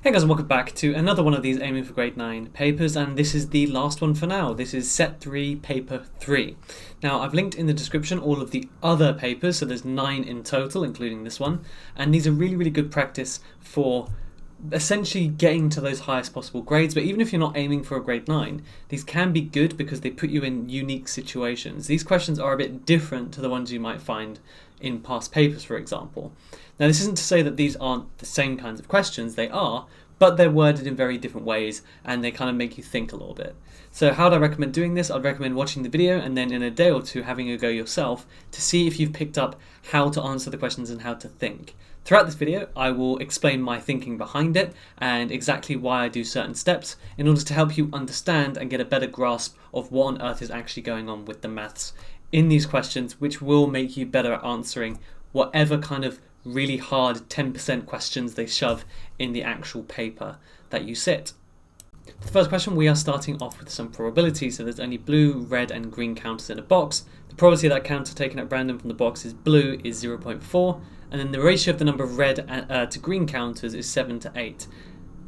Hey guys, and welcome back to another one of these aiming for grade 9 papers, and this is the last one for now. This is set 3 paper 3. Now I've linked in the description all of the other papers, so there's 9 in total including this one, and these are really good practice for essentially getting to those highest possible grades. But even if you're not aiming for a grade 9, these can be good because they put you in unique situations. These questions are a bit different to the ones you might find in past papers, for example. Now this isn't to say that these aren't the same kinds of questions, they are, but they're worded in very different ways and they kind of make you think a little bit. So how would I recommend doing this? I'd recommend watching the video and then in a day or two having a go yourself to see if you've picked up how to answer the questions and how to think. Throughout this video I will explain my thinking behind it and exactly why I do certain steps in order to help you understand and get a better grasp of what on earth is actually going on with the maths in these questions, which will make you better at answering whatever kind of really hard 10% questions they shove in the actual paper that you sit. The first question, we are starting off with some probability. So there's only blue, red and green counters in a box. The probability of that counter taken at random from the box is blue is 0.4, and then the ratio of the number of red to green counters is 7 to 8.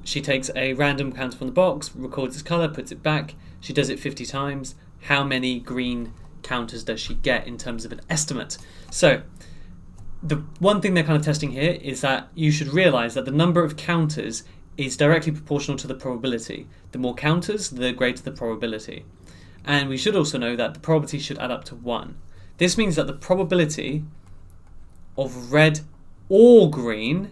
She takes a random counter from the box, records its colour, puts it back. She does it 50 times. How many green counters does she get in terms of an estimate? So the one thing they're kind of testing here is that you should realise that the number of counters is directly proportional to the probability. The more counters, the greater the probability. And we should also know that the probability should add up to 1. This means that the probability of red or green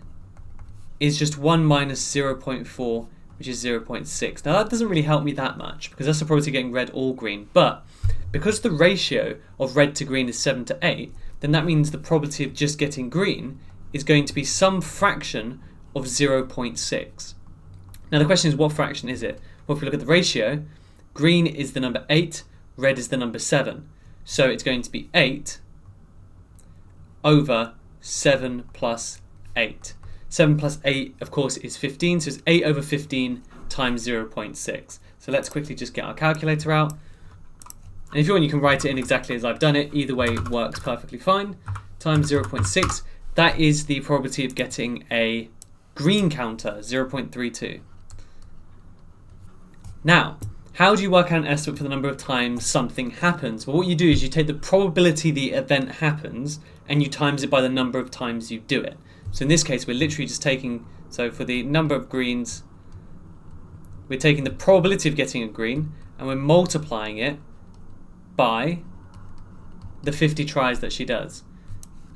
is just 1 minus 0.4, which is 0.6. Now that doesn't really help me that much because that's the probability of getting red or green, but because the ratio of red to green is 7 to 8, then that means the probability of just getting green is going to be some fraction of 0.6. Now the question is, what fraction is it? Well, if we look at the ratio, green is the number 8, red is the number 7. So it's going to be 8 over 7 plus 8. 7 plus 8, of course, is 15, so it's 8 over 15 times 0.6. So let's quickly just get our calculator out. And if you want, you can write it in exactly as I've done it. Either way works perfectly fine. Times 0.6. That is the probability of getting a green counter, 0.32. Now, how do you work out an estimate for the number of times something happens? Well, what you do is you take the probability the event happens and you times it by the number of times you do it. So in this case, we're literally just taking, so for the number of greens, we're taking the probability of getting a green and we're multiplying it by the 50 tries that she does,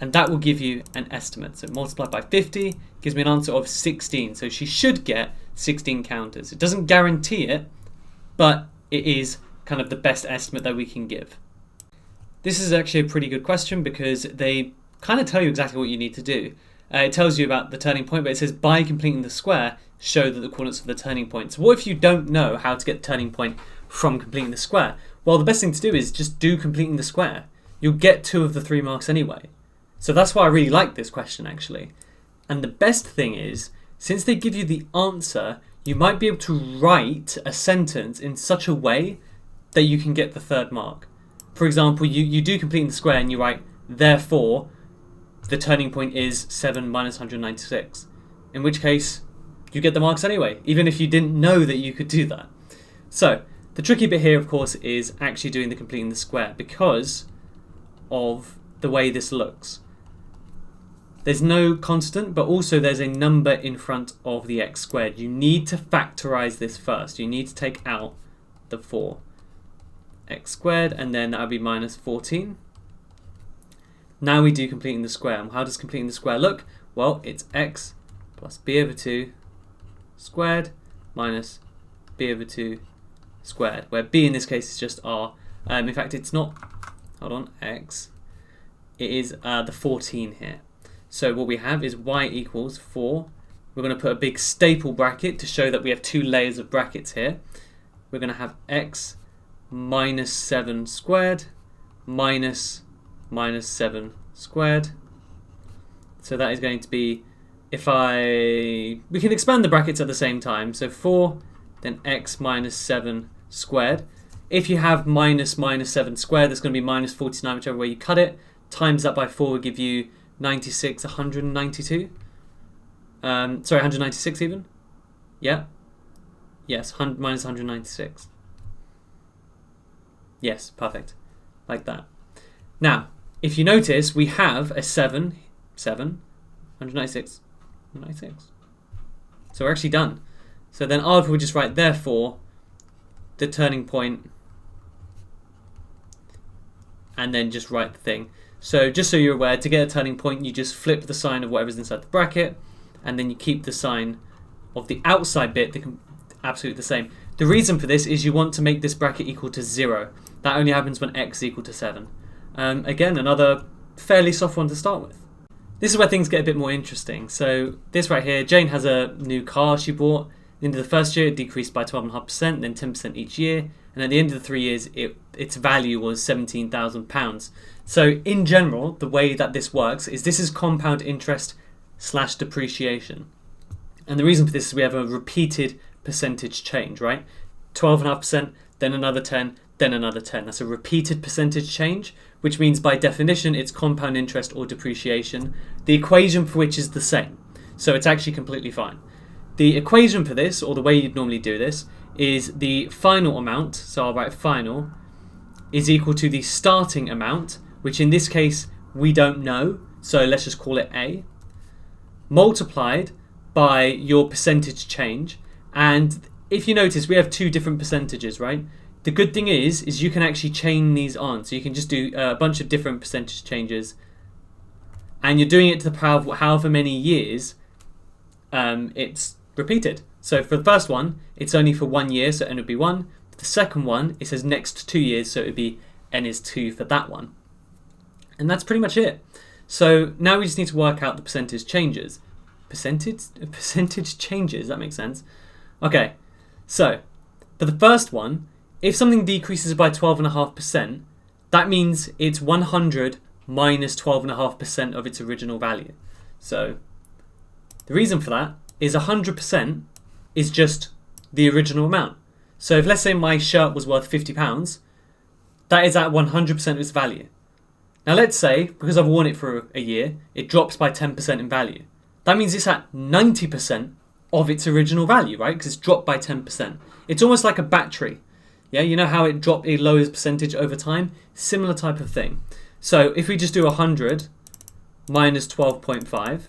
and that will give you an estimate. So multiplied by 50 gives me an answer of 16. So she should get 16 counters. It doesn't guarantee it, but it is kind of the best estimate that we can give. This is actually a pretty good question because they kind of tell you exactly what you need to do. It tells you about the turning point, but it says by completing the square, show that the coordinates of the turning point. So what if you don't know how to get the turning point from completing the square? Well, the best thing to do is just do completing the square. You'll get 2 of the 3 marks anyway. So that's why I really like this question, actually. And the best thing is, since they give you the answer, you might be able to write a sentence in such a way that you can get the 3rd mark. For example, you do completing the square and you write, therefore, the turning point is 7 minus 196. In which case, you get the marks anyway, even if you didn't know that you could do that. So, the tricky bit here, of course, is actually doing the completing the square because of the way this looks. There's no constant, but also there's a number in front of the x squared. You need to factorize this first. You need to take out the 4x squared, and then that would be minus 14. Now we do completing the square. And how does completing the square look? Well, it's x plus b over 2 squared minus b over 2 squared, where b in this case is just r. In fact, it's not, hold on, x. It is the 14 here. So what we have is y equals 4. We're going to put a big staple bracket to show that we have 2 layers of brackets here. We're going to have x minus 7 squared minus 7 squared. So that is going to be, we can expand the brackets at the same time. So 4, then x minus 7 squared. If you have minus 7 squared, that's going to be minus 49, whichever way you cut it. Times that by 4 will give you 96, 192. Sorry, 196 even. Yeah? Yes, minus 196. Yes, perfect. Like that. Now, if you notice, we have a 7, 196, 196. So we're actually done. So then I'll just write, therefore, the turning point, and then just write the thing. So just so you're aware, to get a turning point, you just flip the sign of whatever's inside the bracket, and then you keep the sign of the outside bit absolutely the same. The reason for this is you want to make this bracket equal to 0. That only happens when x is equal to 7. Again, another fairly soft one to start with. This is where things get a bit more interesting. So this right here, Jane has a new car she bought. At the end of the first year, it decreased by 12.5%, then 10% each year. And at the end of the 3 years, its value was £17,000. So in general, the way that this works is this is compound interest / depreciation. And the reason for this is we have a repeated percentage change, right? 12.5%, then another 10, then another 10. That's a repeated percentage change, which means by definition it's compound interest or depreciation, the equation for which is the same. So it's actually completely fine. The equation for this, or the way you'd normally do this, is the final amount, so I'll write final, is equal to the starting amount, which in this case we don't know, so let's just call it A, multiplied by your percentage change. And if you notice, we have two different percentages, right? The good thing is you can actually chain these on. So you can just do a bunch of different percentage changes, and you're doing it to the power of however many years it's repeated. So for the first one, it's only for 1 year, so n would be 1. For the second one, it says next 2 years, so it would be n is 2 for that one. And that's pretty much it. So now we just need to work out the percentage changes. Percentage changes, that makes sense. Okay, so for the first one, if something decreases by 12.5%, that means it's 100 minus 12.5% of its original value. So the reason for that is 100% is just the original amount. So if, let's say, my shirt was worth £50, that is at 100% of its value. Now let's say, because I've worn it for a year, it drops by 10% in value. That means it's at 90% of its original value, right? Because it's dropped by 10%. It's almost like a battery. Yeah, you know how it lowers percentage over time? Similar type of thing. So if we just do 100 minus 12.5,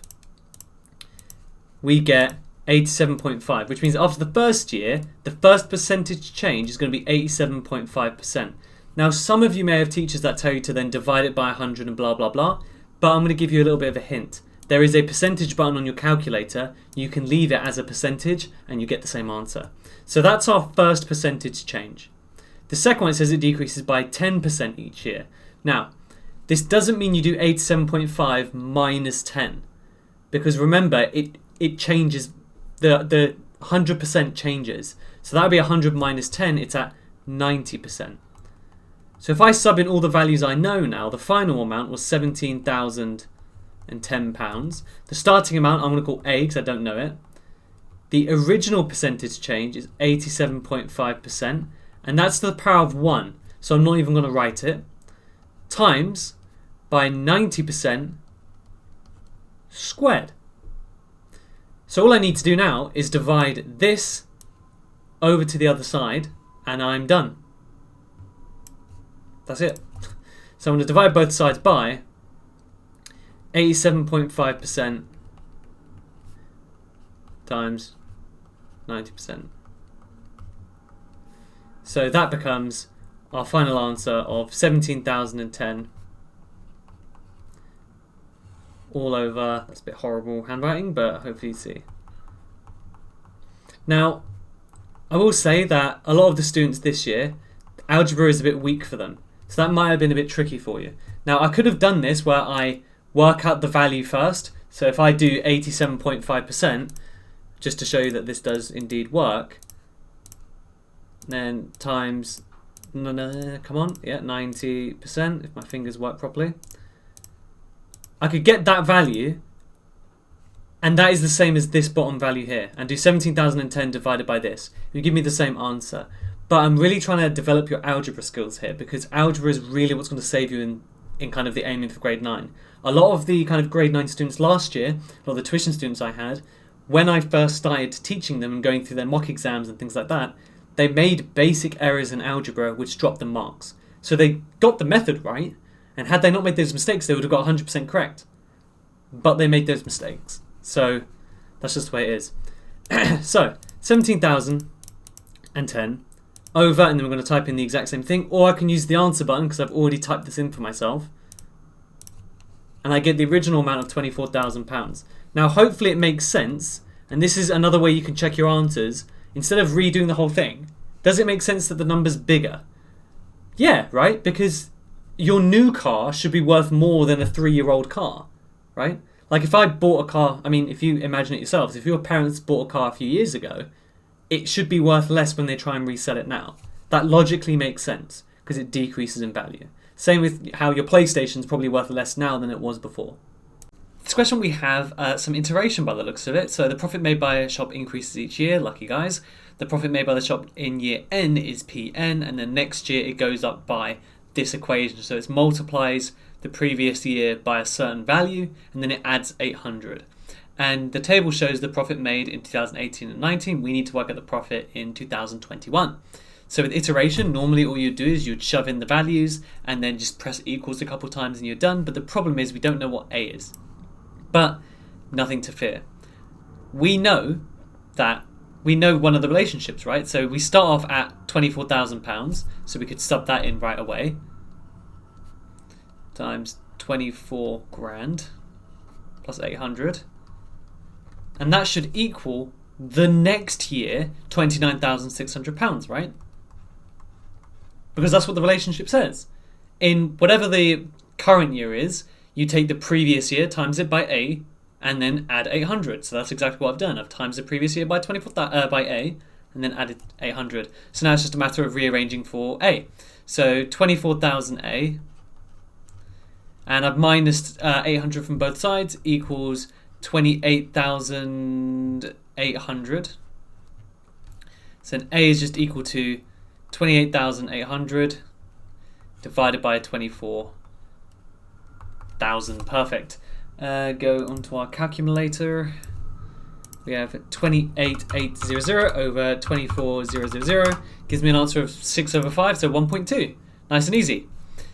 we get 87.5, which means after the first year, the first percentage change is going to be 87.5%. Now, some of you may have teachers that tell you to then divide it by 100 and blah, blah, blah, but I'm going to give you a little bit of a hint. There is a percentage button on your calculator. You can leave it as a percentage and you get the same answer. So that's our first percentage change. The second one says it decreases by 10% each year. Now, this doesn't mean you do 87.5 minus 10, because remember, it changes, the 100% changes. So that would be 100 minus 10, it's at 90%. So if I sub in all the values I know now, the final amount was £17,010. The starting amount I'm going to call A because I don't know it. The original percentage change is 87.5%, and that's to the power of 1, so I'm not even going to write it, times by 90% squared. So all I need to do now is divide this over to the other side, and I'm done. That's it. So I'm going to divide both sides by 87.5% times 90%. So that becomes our final answer of 17,010 all over. That's a bit horrible handwriting, but hopefully you see. Now, I will say that a lot of the students this year, algebra is a bit weak for them. So that might have been a bit tricky for you. Now, I could have done this where I work out the value first. So if I do 87.5%, just to show you that this does indeed work, then times, come on, yeah, 90%, if my fingers work properly. I could get that value, and that is the same as this bottom value here, and do 17,010 divided by this. It would give me the same answer. But I'm really trying to develop your algebra skills here, because algebra is really what's going to save you in kind of the aiming for grade 9. A lot of the kind of grade 9 students last year, a lot of the tuition students I had, when I first started teaching them and going through their mock exams and things like that, they made basic errors in algebra which dropped them marks. So they got the method right, and had they not made those mistakes, they would have got 100% correct. But they made those mistakes. So that's just the way it is. So 17,010 over, and then we're going to type in the exact same thing, or I can use the answer button because I've already typed this in for myself, and I get the original amount of £24,000. Now hopefully it makes sense, and this is another way you can check your answers. Instead of redoing the whole thing, does it make sense that the number's bigger? Yeah, right? Because your new car should be worth more than a 3-year-old car, right? Like if I bought a car, I mean, if you imagine it yourselves, if your parents bought a car a few years ago, it should be worth less when they try and resell it now. That logically makes sense because it decreases in value. Same with how your PlayStation's probably worth less now than it was before. This question we have some iteration by the looks of it. So the profit made by a shop increases each year, lucky guys. The profit made by the shop in year n is Pn, and then next year it goes up by this equation. So it multiplies the previous year by a certain value, and then it adds 800. And the table shows the profit made in 2018 and 19. We need to work out the profit in 2021. So with iteration, normally all you'd do is you'd shove in the values and then just press equals a couple times and you're done. But the problem is we don't know what A is. But nothing to fear. We know one of the relationships, right? So we start off at £24,000, so we could sub that in right away. Times 24 grand plus 800. And that should equal the next year £29,600, right? Because that's what the relationship says. In whatever the current year is, you take the previous year, times it by A, and then add 800. So that's exactly what I've done. I've times the previous year by by A, and then added 800. So now it's just a matter of rearranging for A. So 24,000 A, and I've minus 800 from both sides, equals 28,800. So then A is just equal to 28,800 divided by 24,000. Perfect. Go onto our calculator. We have 28,800 over 24,000 gives me an answer of 6/5, so 1.2. Nice and easy.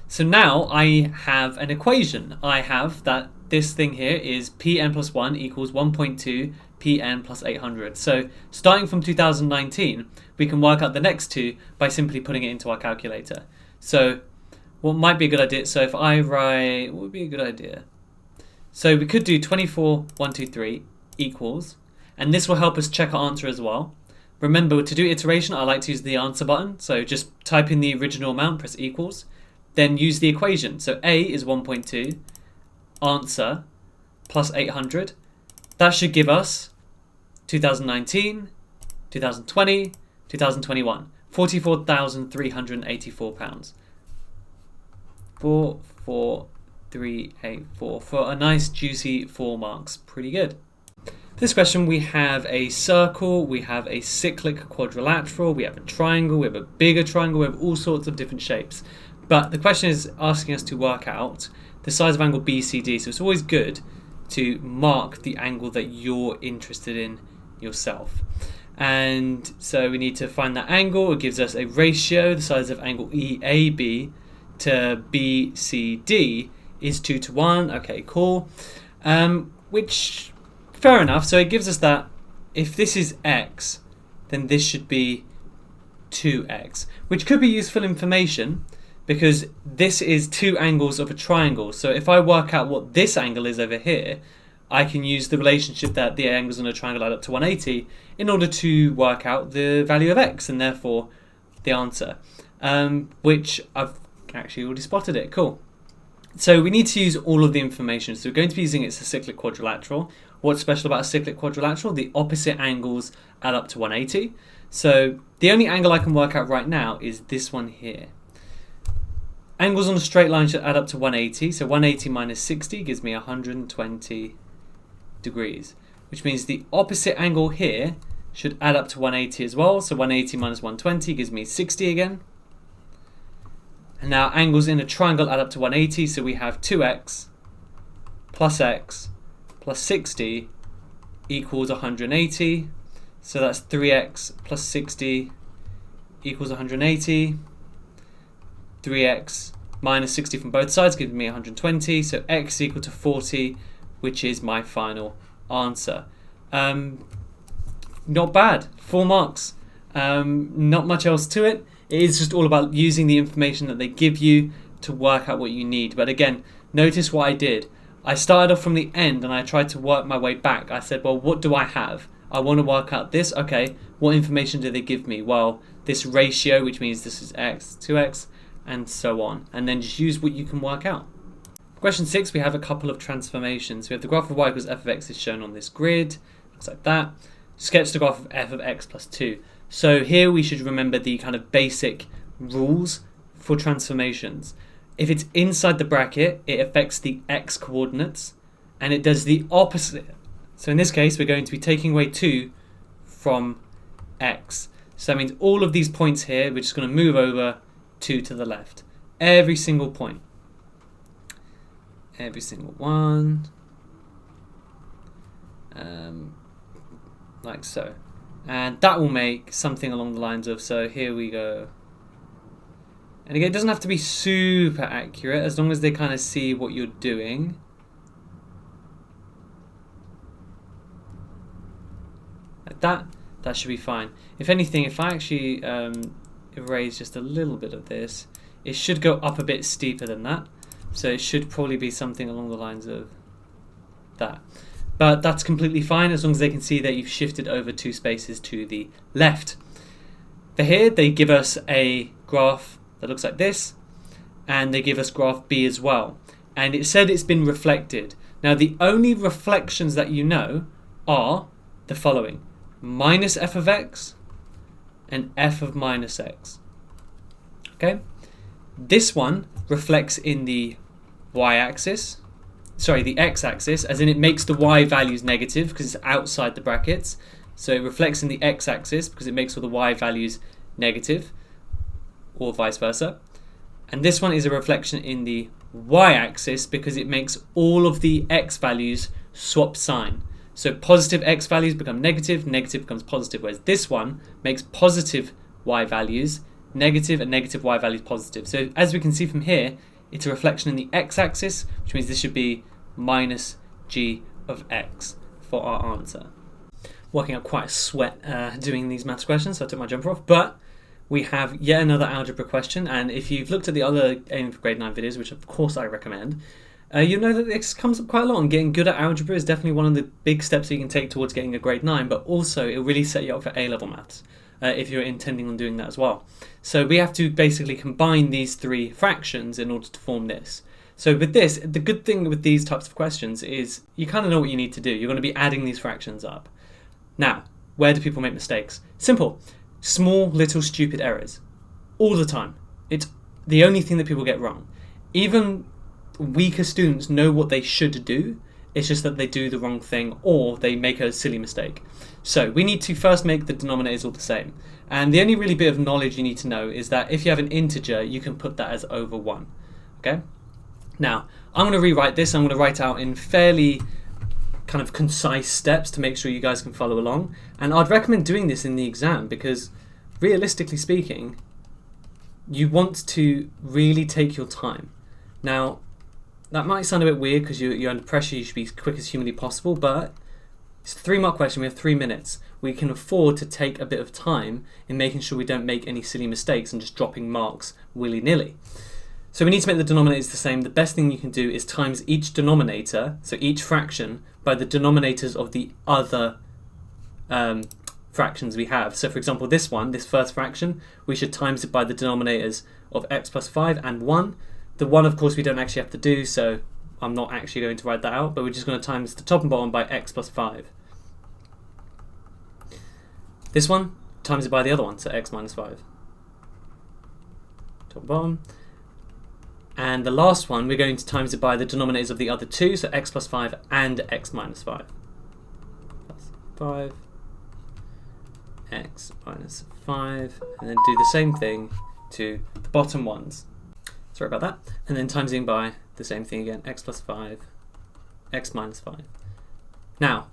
So now I have an equation. I have that this thing here is Pn plus 1 equals 1.2 Pn plus 800. So starting from 2019, we can work out the next two by simply putting it into our calculator. So what might be a good idea? So if I write, what would be a good idea? So we could do 24,123 equals, and this will help us check our answer as well. Remember, to do iteration, I like to use the answer button. So just type in the original amount, press equals, then use the equation. So A is 1.2, answer, plus 800. That should give us 2019, 2020, 2021, £44,384. 44384 for a nice juicy 4 marks. Pretty good. This question, we have a circle, we have a cyclic quadrilateral, we have a triangle, we have a bigger triangle, we have all sorts of different shapes. But the question is asking us to work out the size of angle BCD. So it's always good to mark the angle that you're interested in yourself. And so we need to find that angle. It gives us a ratio. The size of angle EAB to BCD is 2:1. Okay, cool. Which, fair enough. So it gives us that if this is x, then this should be 2x, which could be useful information because this is two angles of a triangle. So if I work out what this angle is over here, I can use the relationship that the angles on a triangle add up to 180 in order to work out the value of x and therefore the answer, which I've actually already spotted it. Cool. So we need to use all of the information. So we're going to be using it's a cyclic quadrilateral. What's special about a cyclic quadrilateral? The opposite angles add up to 180. So the only angle I can work out right now is this one here. Angles on a straight line should add up to 180. So 180 minus 60 gives me 120 degrees, which means the opposite angle here should add up to 180 as well. So 180 minus 120 gives me 60 again. And now angles in a triangle add up to 180. So we have 2x plus 60 equals 180. So that's 3x plus 60 equals 180. 3x minus 60 from both sides gives me 120. So x is equal to 40, which is my final answer. Not bad. 4 marks. Not much else to it. It is just all about using the information that they give you to work out what you need. But again, notice what I did. I started off from the end and I tried to work my way back. I said, well, what do I have? I want to work out this. Okay, what information do they give me? Well, this ratio, which means this is x, 2x, and so on. And then just use what you can work out. Question 6, we have a couple of transformations. We have the graph of y equals f of x is shown on this grid. Looks like that. Sketch the graph of f of x plus 2. So here we should remember the kind of basic rules for transformations. If it's inside the bracket, it affects the x coordinates, and it does the opposite. So in this case, we're going to be taking away 2 from x. So that means all of these points here, we're just going to move over 2 to the left. Every single point. Every single one. Like so. And that will make something along the lines of, so here we go. And again, it doesn't have to be super accurate as long as they kind of see what you're doing. Like that should be fine. If anything, if I actually erase just a little bit of this, it should go up a bit steeper than that. So it should probably be something along the lines of that. But that's completely fine as long as they can see that you've shifted over 2 spaces to the left. For here, they give us a graph that looks like this, and they give us graph B as well. And it said it's been reflected. Now, the only reflections that you know are the following: minus f of x and f of minus x. Okay? This one reflects in the y-axis. Sorry, the x-axis, as in it makes the y values negative because it's outside the brackets. So it reflects in the x-axis because it makes all the y values negative, or vice versa. And this one is a reflection in the y-axis because it makes all of the x values swap sign. So positive x values become negative, negative becomes positive, whereas this one makes positive y values negative and negative y values positive. So as we can see from here, it's a reflection in the x-axis, which means this should be minus g of x for our answer. Working up quite a sweat doing these maths questions, so I took my jumper off. But we have yet another algebra question, and if you've looked at the other Aiming for Grade 9 videos, which of course I recommend, you'll know that this comes up quite a lot, and getting good at algebra is definitely one of the big steps that you can take towards getting a Grade 9, but also it'll really set you up for A-level maths if you're intending on doing that as well. So we have to basically combine these 3 fractions in order to form this. So with this, the good thing with these types of questions is you kind of know what you need to do. You're going to be adding these fractions up. Now, where do people make mistakes? Simple. Small, little, stupid errors. All the time. It's the only thing that people get wrong. Even weaker students know what they should do. It's just that they do the wrong thing or they make a silly mistake. So we need to first make the denominators all the same. And the only really bit of knowledge you need to know is that if you have an integer, you can put that as over 1. Okay? Now, I'm going to rewrite this. I'm going to write out in fairly kind of concise steps to make sure you guys can follow along. And I'd recommend doing this in the exam because realistically speaking, you want to really take your time. Now, that might sound a bit weird because you're under pressure, you should be as quick as humanly possible, but it's a 3-mark question, we have 3 minutes. We can afford to take a bit of time in making sure we don't make any silly mistakes and just dropping marks willy-nilly. So we need to make the denominators the same. The best thing you can do is times each denominator, so each fraction, by the denominators of the other fractions we have. So for example, this first fraction, we should times it by the denominators of x plus 5 and 1. The 1, of course, we don't actually have to do, so I'm not actually going to write that out, but we're just going to times the top and bottom by x plus 5. This one, times it by the other one, so x minus 5. Top and bottom. And the last one, we're going to times it by the denominators of the other 2, so x plus 5 and x minus 5. Plus 5, x minus 5, and then do the same thing to the bottom ones. Sorry about that. And then timesing by the same thing again, x plus 5, x minus 5. Now,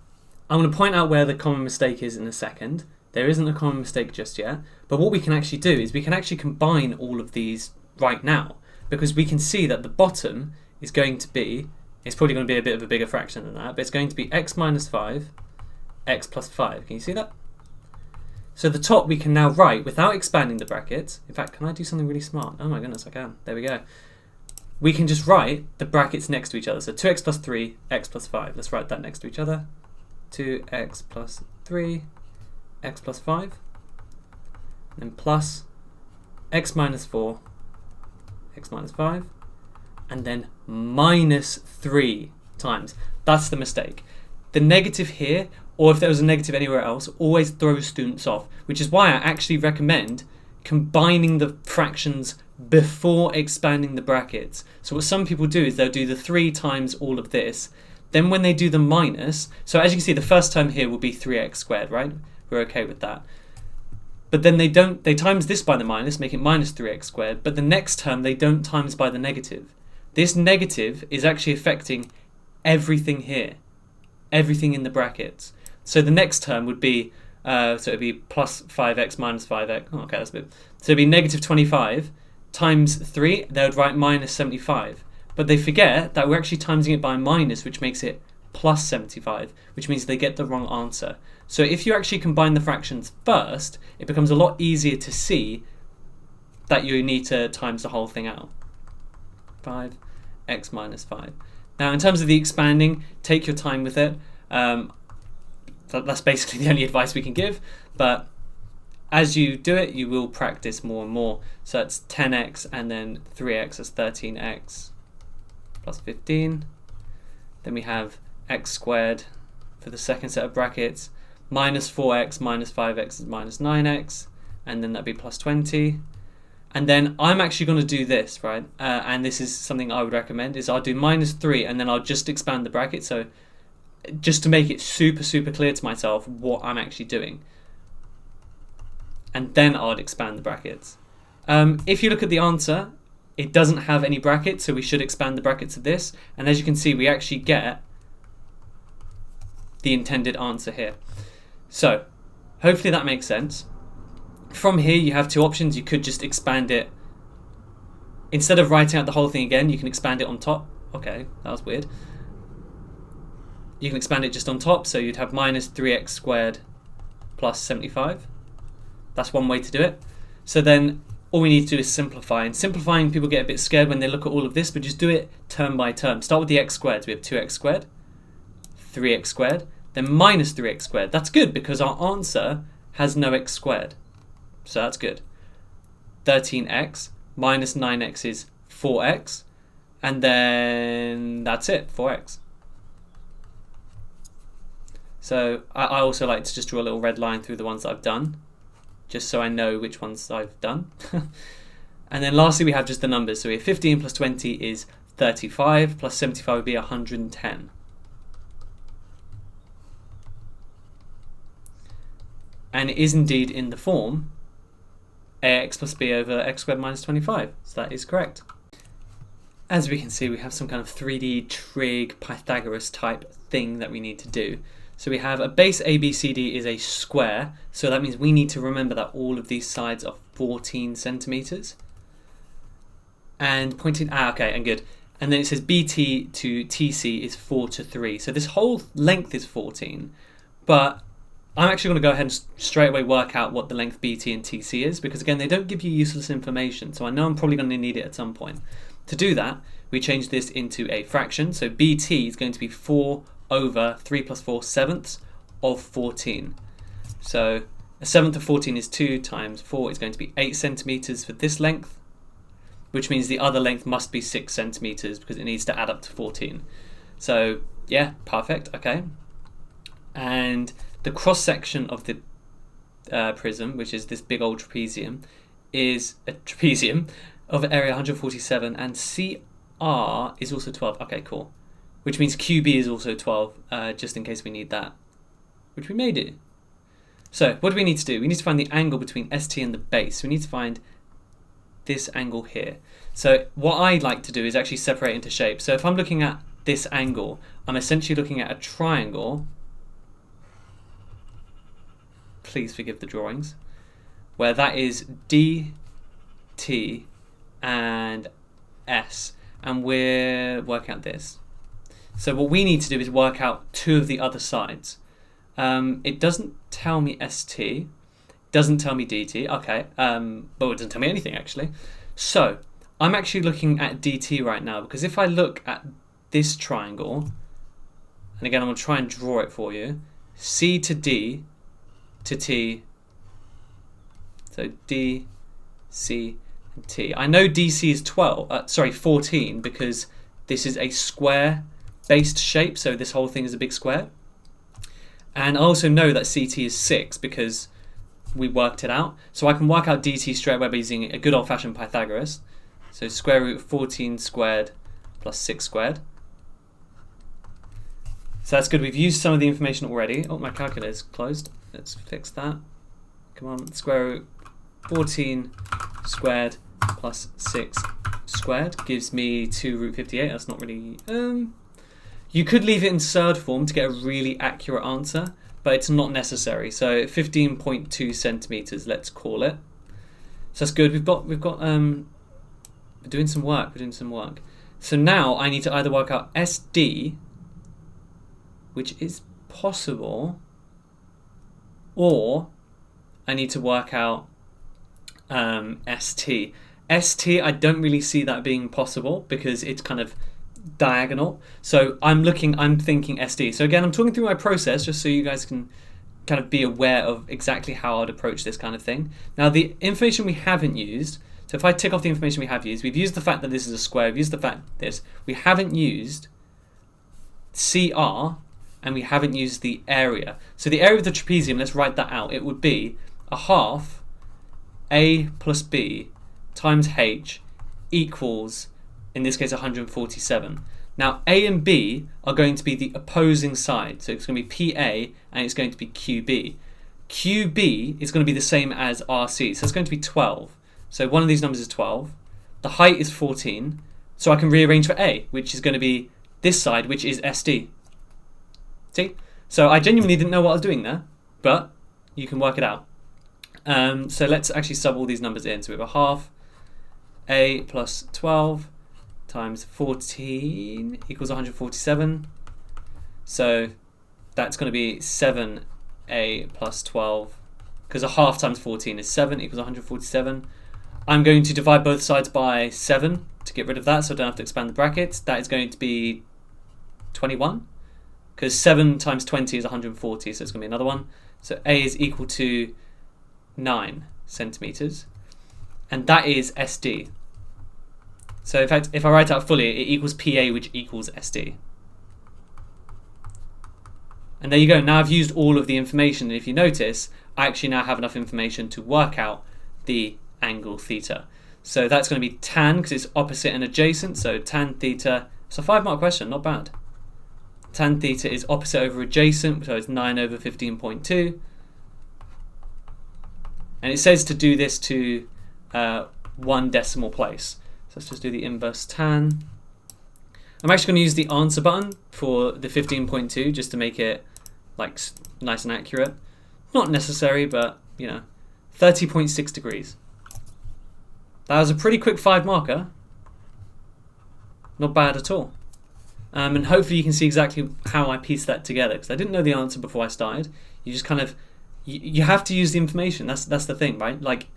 I'm going to point out where the common mistake is in a second. There isn't a common mistake just yet, but what we can actually do is we can actually combine all of these right now, because we can see that the bottom is going to be, it's probably going to be a bit of a bigger fraction than that, but it's going to be x minus 5, x plus 5. Can you see that? So the top we can now write without expanding the brackets. In fact, can I do something really smart? Oh my goodness, I can. There we go. We can just write the brackets next to each other. So 2x plus 3, x plus 5. Let's write that next to each other. 2x plus 3, x plus 5. Then plus x minus 4, x minus 5. And then minus 3 times. That's the mistake. The negative here, or if there was a negative anywhere else, always throws students off, which is why I actually recommend combining the fractions before expanding the brackets. So what some people do is they'll do the 3 times all of this, then when they do the minus, so as you can see the first term here will be 3x squared, right? We're okay with that. But then they times this by the minus, make it minus 3x squared, but the next term they don't times by the negative. This negative is actually affecting everything here, everything in the brackets. So the next term would be, so it would be plus 5x minus 5x. Oh, okay, that's a bit. So it would be negative 25 times 3. They would write minus 75. But they forget that we're actually timesing it by minus, which makes it plus 75, which means they get the wrong answer. So if you actually combine the fractions first, it becomes a lot easier to see that you need to times the whole thing out. 5x minus 5. Now, in terms of the expanding, take your time with it. That's basically the only advice we can give, but as you do it, you will practice more and more. So it's 10x and then 3x is 13x plus 15. Then we have x squared for the second set of brackets, minus 4x minus 5x is minus 9x, and then that'd be plus 20. And then I'm actually going to do this, right? And this is something I would recommend, is I'll do minus 3 and then I'll just expand the bracket. So just to make it super, super clear to myself what I'm actually doing. And then I'd expand the brackets. If you look at the answer, it doesn't have any brackets, so we should expand the brackets of this. And as you can see, we actually get the intended answer here. So hopefully that makes sense. From here, you have two options. You could just expand it. Instead of writing out the whole thing again, you can expand it on top. Okay, that was weird. You can expand it just on top, so you'd have minus 3x squared plus 75. That's one way to do it. So then all we need to do is simplify. And simplifying, people get a bit scared when they look at all of this, but just do it term by term. Start with the x squared. So we have 2x squared, 3x squared, then minus 3x squared. That's good because our answer has no x squared. So that's good. 13x minus 9x is 4x. And then that's it, 4x. So I also like to just draw a little red line through the ones that I've done, just so I know which ones I've done. And then lastly, we have just the numbers. So we have 15 plus 20 is 35, plus 75 would be 110. And it is indeed in the form ax plus b over x squared minus 25. So that is correct. As we can see, we have some kind of 3D trig Pythagoras type thing that we need to do. So we have a base ABCD is a square, so that means we need to remember that all of these sides are 14 centimeters. And pointing, okay, and good. And then it says BT to TC is 4 to 3. So this whole length is 14, but I'm actually going to go ahead and straight away work out what the length BT and TC is, because again, they don't give you useless information, so I know I'm probably going to need it at some point. To do that, we change this into a fraction, so BT is going to be 4 over 3 plus 4 sevenths of 14. So a seventh of 14 is 2 times 4 is going to be 8 centimeters for this length, which means the other length must be 6 centimeters because it needs to add up to 14. So yeah, perfect, okay. And the cross section of the prism, which is this big old trapezium, is a trapezium of area 147, and CR is also 12. Okay, cool. Which means QB is also 12, just in case we need that, which we may do. So what do we need to do? We need to find the angle between ST and the base. We need to find this angle here. So what I like to do is actually separate into shapes. So if I'm looking at this angle, I'm essentially looking at a triangle please forgive the drawings, where that is D, T, and S, and we're working out this. So what we need to do is work out two of the other sides. It doesn't tell me ST, doesn't tell me DT, okay, but it doesn't tell me anything actually. So I'm actually looking at DT right now, because if I look at this triangle, and again I'm going to try and draw it for you, C to D to T, so D, C, and T. I know DC is 14, because this is a square based shape, so this whole thing is a big square. And I also know that CT is 6 because we worked it out. So I can work out DT straight away by using a good old-fashioned Pythagoras. So square root of 14 squared plus 6 squared. So that's good. We've used some of the information already. Oh, my calculator's closed. Let's fix that. Come on, square root 14 squared plus 6 squared gives me 2 root 58. That's not really... You could leave it in surd form to get a really accurate answer, but it's not necessary. So 15.2 centimeters, let's call it. So that's good. We're doing some work. So now I need to either work out SD, which is possible, or I need to work out ST. ST, I don't really see that being possible because it's kind of diagonal. So I'm thinking SD. So again, I'm talking through my process just so you guys can kind of be aware of exactly how I'd approach this kind of thing. Now the information we haven't used, so if I tick off the information we have used, we've used the fact that this is a square, we've used the fact that this, we haven't used CR, and we haven't used the area. So the area of the trapezium, let's write that out. It would be a half A plus B times H equals, in this case, 147. Now, A and B are going to be the opposing side. So it's going to be PA and it's going to be QB. QB is going to be the same as RC. So it's going to be 12. So one of these numbers is 12. The height is 14. So I can rearrange for A, which is going to be this side, which is SD. See? So I genuinely didn't know what I was doing there, but you can work it out. So let's actually sub all these numbers in. So we have a half A plus 12 times 14 equals 147. So that's going to be 7A plus 12, because a half times 14 is 7 equals 147. I'm going to divide both sides by 7 to get rid of that, so I don't have to expand the brackets. That is going to be 21, because 7 times 20 is 140, so it's going to be another one. So A is equal to 9 centimeters, and that is SD. So in fact, if I write out fully, it equals PA, which equals SD. And there you go. Now I've used all of the information, and if you notice, I actually now have enough information to work out the angle theta. So that's going to be tan, because it's opposite and adjacent, so tan theta. It's a 5-mark question, not bad. Tan theta is opposite over adjacent, so it's 9 over 15.2. And it says to do this to 1 decimal place. So let's just do the inverse tan. I'm actually going to use the answer button for the 15.2 just to make it like nice and accurate. Not necessary, but you know, 30.6 degrees. That was a pretty quick 5-marker. Not bad at all. And hopefully you can see exactly how I pieced that together, because I didn't know the answer before I started. You just kind of, you have to use the information. That's the thing, right? Like,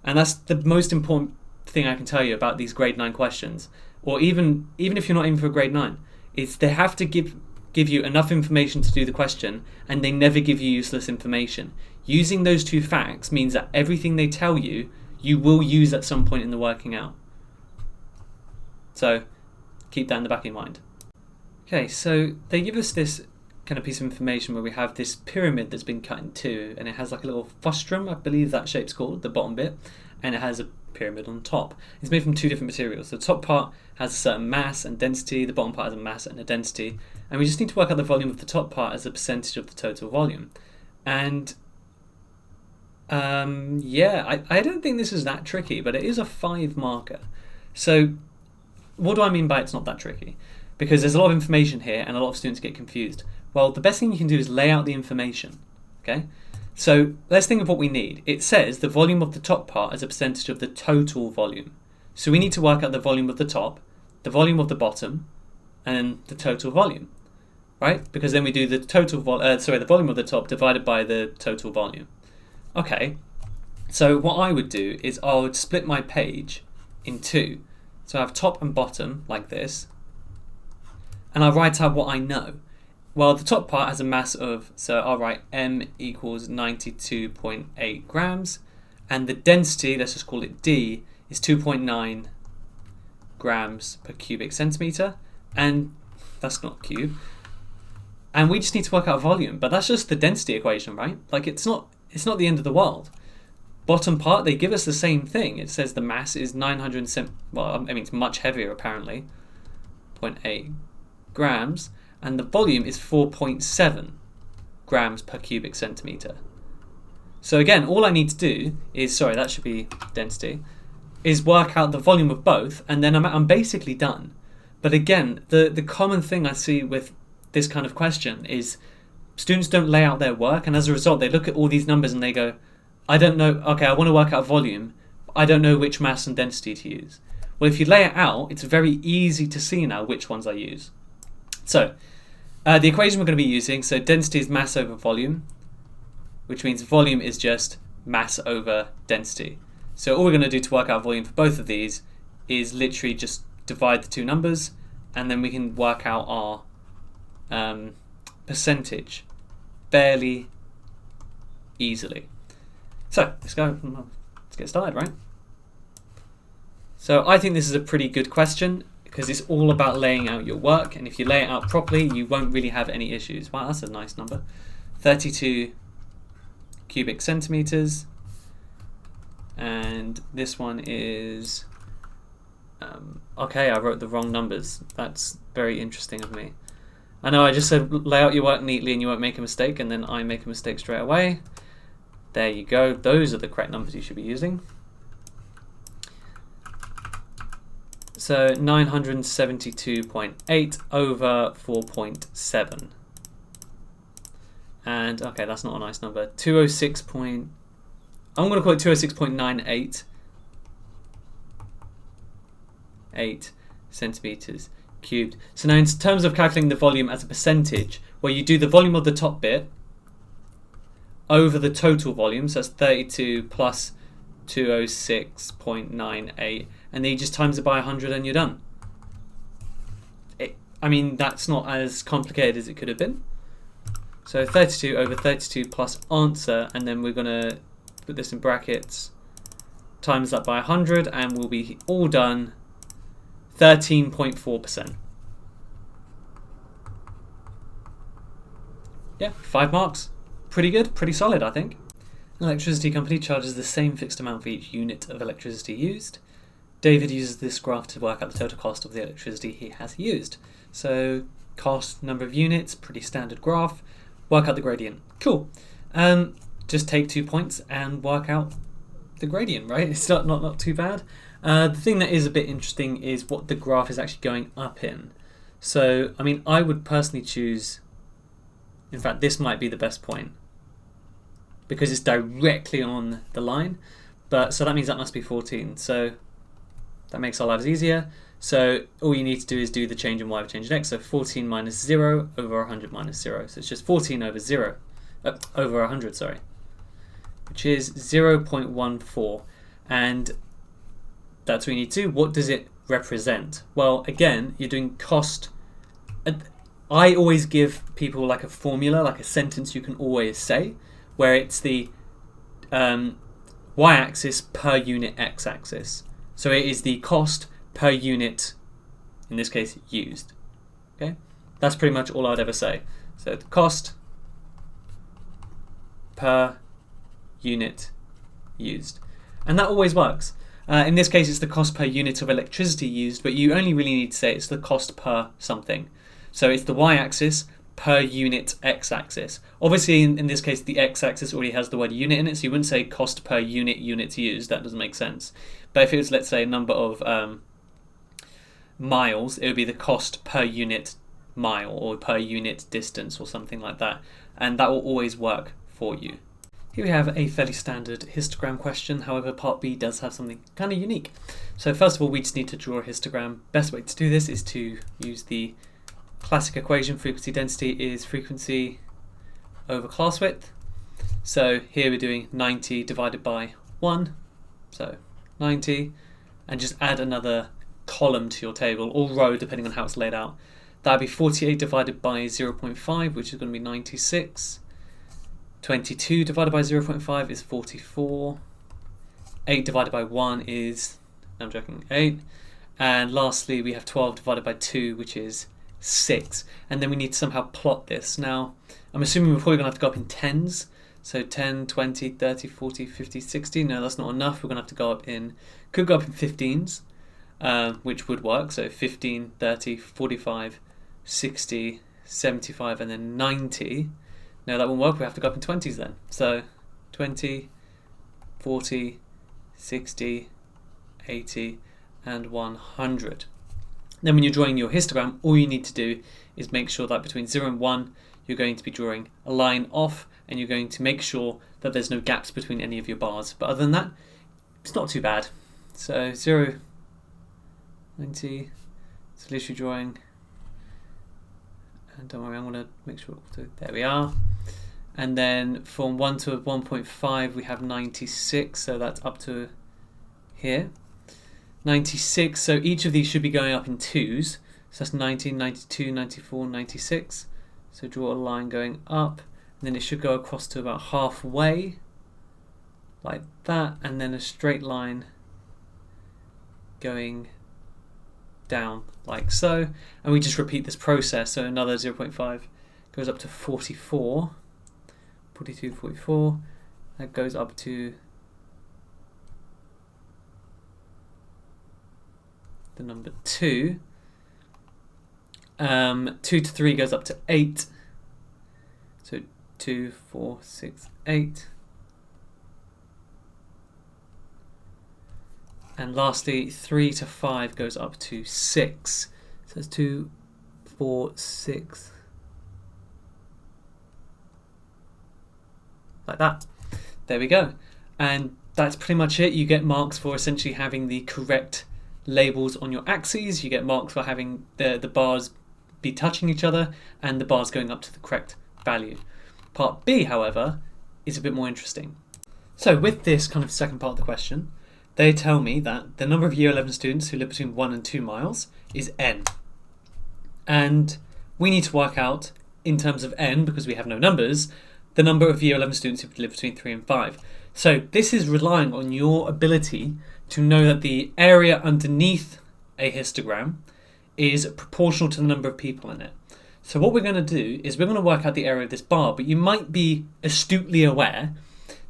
and that's the most important thing I can tell you about these grade 9 questions, or even if you're not in for grade 9, is they have to give you enough information to do the question, and they never give you useless information. Using those two facts means that everything they tell you, you will use at some point in the working out. So keep that in the back of your mind. Okay, so they give us this kind of piece of information where we have this pyramid that's been cut in two, and it has like a little frustum, I believe that shape's called, the bottom bit, and it has a pyramid on top. It's made from 2 different materials. The top part has a certain mass and density, the bottom part has a mass and a density, and we just need to work out the volume of the top part as a percentage of the total volume. And yeah, I don't think this is that tricky, but it is a 5-marker. So what do I mean by it's not that tricky? Because there's a lot of information here and a lot of students get confused. Well, the best thing you can do is lay out the information, okay? So let's think of what we need. It says the volume of the top part as a percentage of the total volume. So we need to work out the volume of the top, the volume of the bottom, and the total volume, right? Because then we do the the volume of the top divided by the total volume. Okay, so what I would do is I would split my page in two. So I have top and bottom like this, and I'll write out what I know. Well, the top part has a mass of, so I'll write M equals 92.8 grams, and the density, let's just call it D, is 2.9 grams per cubic centimetre, and that's not cube. And we just need to work out volume, but that's just the density equation, right? Like it's not the end of the world. Bottom part, they give us the same thing. It says the mass is 907, well, I mean it's much heavier apparently, 0.8 grams, and the volume is 4.7 grams per cubic centimetre. So again, all I need to do is, sorry, that should be density, is work out the volume of both, and then I'm basically done. But again, the common thing I see with this kind of question is students don't lay out their work, and as a result, they look at all these numbers and they go, I don't know, okay, I want to work out volume, but I don't know which mass and density to use. Well, if you lay it out, it's very easy to see now which ones I use. So, the equation we're going to be using, so density is mass over volume, which means volume is just mass over density. So all we're going to do to work out volume for both of these is literally just divide the two numbers, and then we can work out our percentage fairly easily. So let's get started, right? So I think this is a pretty good question because it's all about laying out your work, and if you lay it out properly, you won't really have any issues. Wow, that's a nice number. 32 cubic centimeters, and this one is okay, I wrote the wrong numbers. That's very interesting of me. I know I just said lay out your work neatly and you won't make a mistake, and then I make a mistake straight away. There you go, those are the correct numbers you should be using. So 972.8 over 4.7. And okay, that's not a nice number. 206. I'm going to call it 206.98 centimeters cubed. So now in terms of calculating the volume as a percentage, well, you do the volume of the top bit over the total volume, so that's 32 plus 206.98, and then you just times it by 100 and you're done. I mean, that's not as complicated as it could have been. So 32 over 32 plus answer, and then we're going to put this in brackets, times that by 100, and we'll be all done. 13.4%. Yeah, 5 marks. Pretty good, pretty solid, I think. An electricity company charges the same fixed amount for each unit of electricity used. David uses this graph to work out the total cost of the electricity he has used. So, cost, number of units, pretty standard graph. Work out the gradient. Cool. Just take 2 points and work out the gradient, right? It's not too bad. The thing that is a bit interesting is what the graph is actually going up in. So, I mean, I would personally choose, in fact, this might be the best point because it's directly on the line. But so that means that must be 14. So that makes our lives easier. So all you need to do is do the change in y with change in x. So 14 minus 0 over 100 minus 0. So it's just 14 over 0, over 100, sorry, which is 0.14. And that's what you need to do. What does it represent? Well, again, you're doing cost. I always give people like a formula, like a sentence you can always say, where it's the y-axis per unit x-axis. So it is the cost per unit, in this case, used. Okay, that's pretty much all I'd ever say. So the cost per unit used, and that always works. In this case, it's the cost per unit of electricity used, but you only really need to say it's the cost per something. So it's the y-axis per unit x-axis. Obviously, in this case, the x-axis already has the word unit in it, so you wouldn't say cost per units used. That doesn't make sense. But if it was, let's say, a number of miles, it would be the cost per unit mile or per unit distance or something like that. And that will always work for you. Here we have a fairly standard histogram question, however part B does have something kind of unique. So first of all, we just need to draw a histogram. Best way to do this is to use the classic equation. Frequency density is frequency over class width. So here we're doing 90 divided by 1, so 90, and just add another column to your table, or row depending on how it's laid out. That would be 48 divided by 0.5, which is going to be 96. 22 divided by 0.5 is 44. 8 divided by 1 is, I'm joking, 8. And lastly, we have 12 divided by 2, which is 6. And then we need to somehow plot this. Now, I'm assuming we're probably going to have to go up in tens. So 10, 20, 30, 40, 50, 60. No, that's not enough. We're going to have to go up in, could go up in 15s, which would work. So 15, 30, 45, 60, 75, and then 90. No, that won't work. We have to go up in 20s then. So 20, 40, 60, 80, and 100. Then when you're drawing your histogram, all you need to do is make sure that between 0 and 1, you're going to be drawing a line off, and you're going to make sure that there's no gaps between any of your bars. But other than that, it's not too bad. So 0, 90, it's literally drawing, and don't worry, I'm going to make sure, there we are. And then from 1 to 1.5 we have 96, so that's up to here. 96, so each of these should be going up in 2s. So that's 90, 92, 94, 96. So draw a line going up, and then it should go across to about halfway, like that, and then a straight line going down like so. And we just repeat this process, so another 0.5 goes up to 44, 42, 44, that goes up to the number 2. 2 to 3 goes up to 8. So 2, 4, 6, 8. And lastly, 3 to 5 goes up to 6. So it's 2, 4, 6. Like that. There we go. And that's pretty much it. You get marks for essentially having the correct labels on your axes. You get marks for having the bars be touching each other and the bars going up to the correct value. Part B, however, is a bit more interesting. So with this kind of second part of the question, they tell me that the number of year 11 students who live between 1 and 2 miles is n. And we need to work out, in terms of n, because we have no numbers, the number of year 11 students who live between 3 and 5. So this is relying on your ability to know that the area underneath a histogram is proportional to the number of people in it. So what we're going to do is we're going to work out the area of this bar, but you might be astutely aware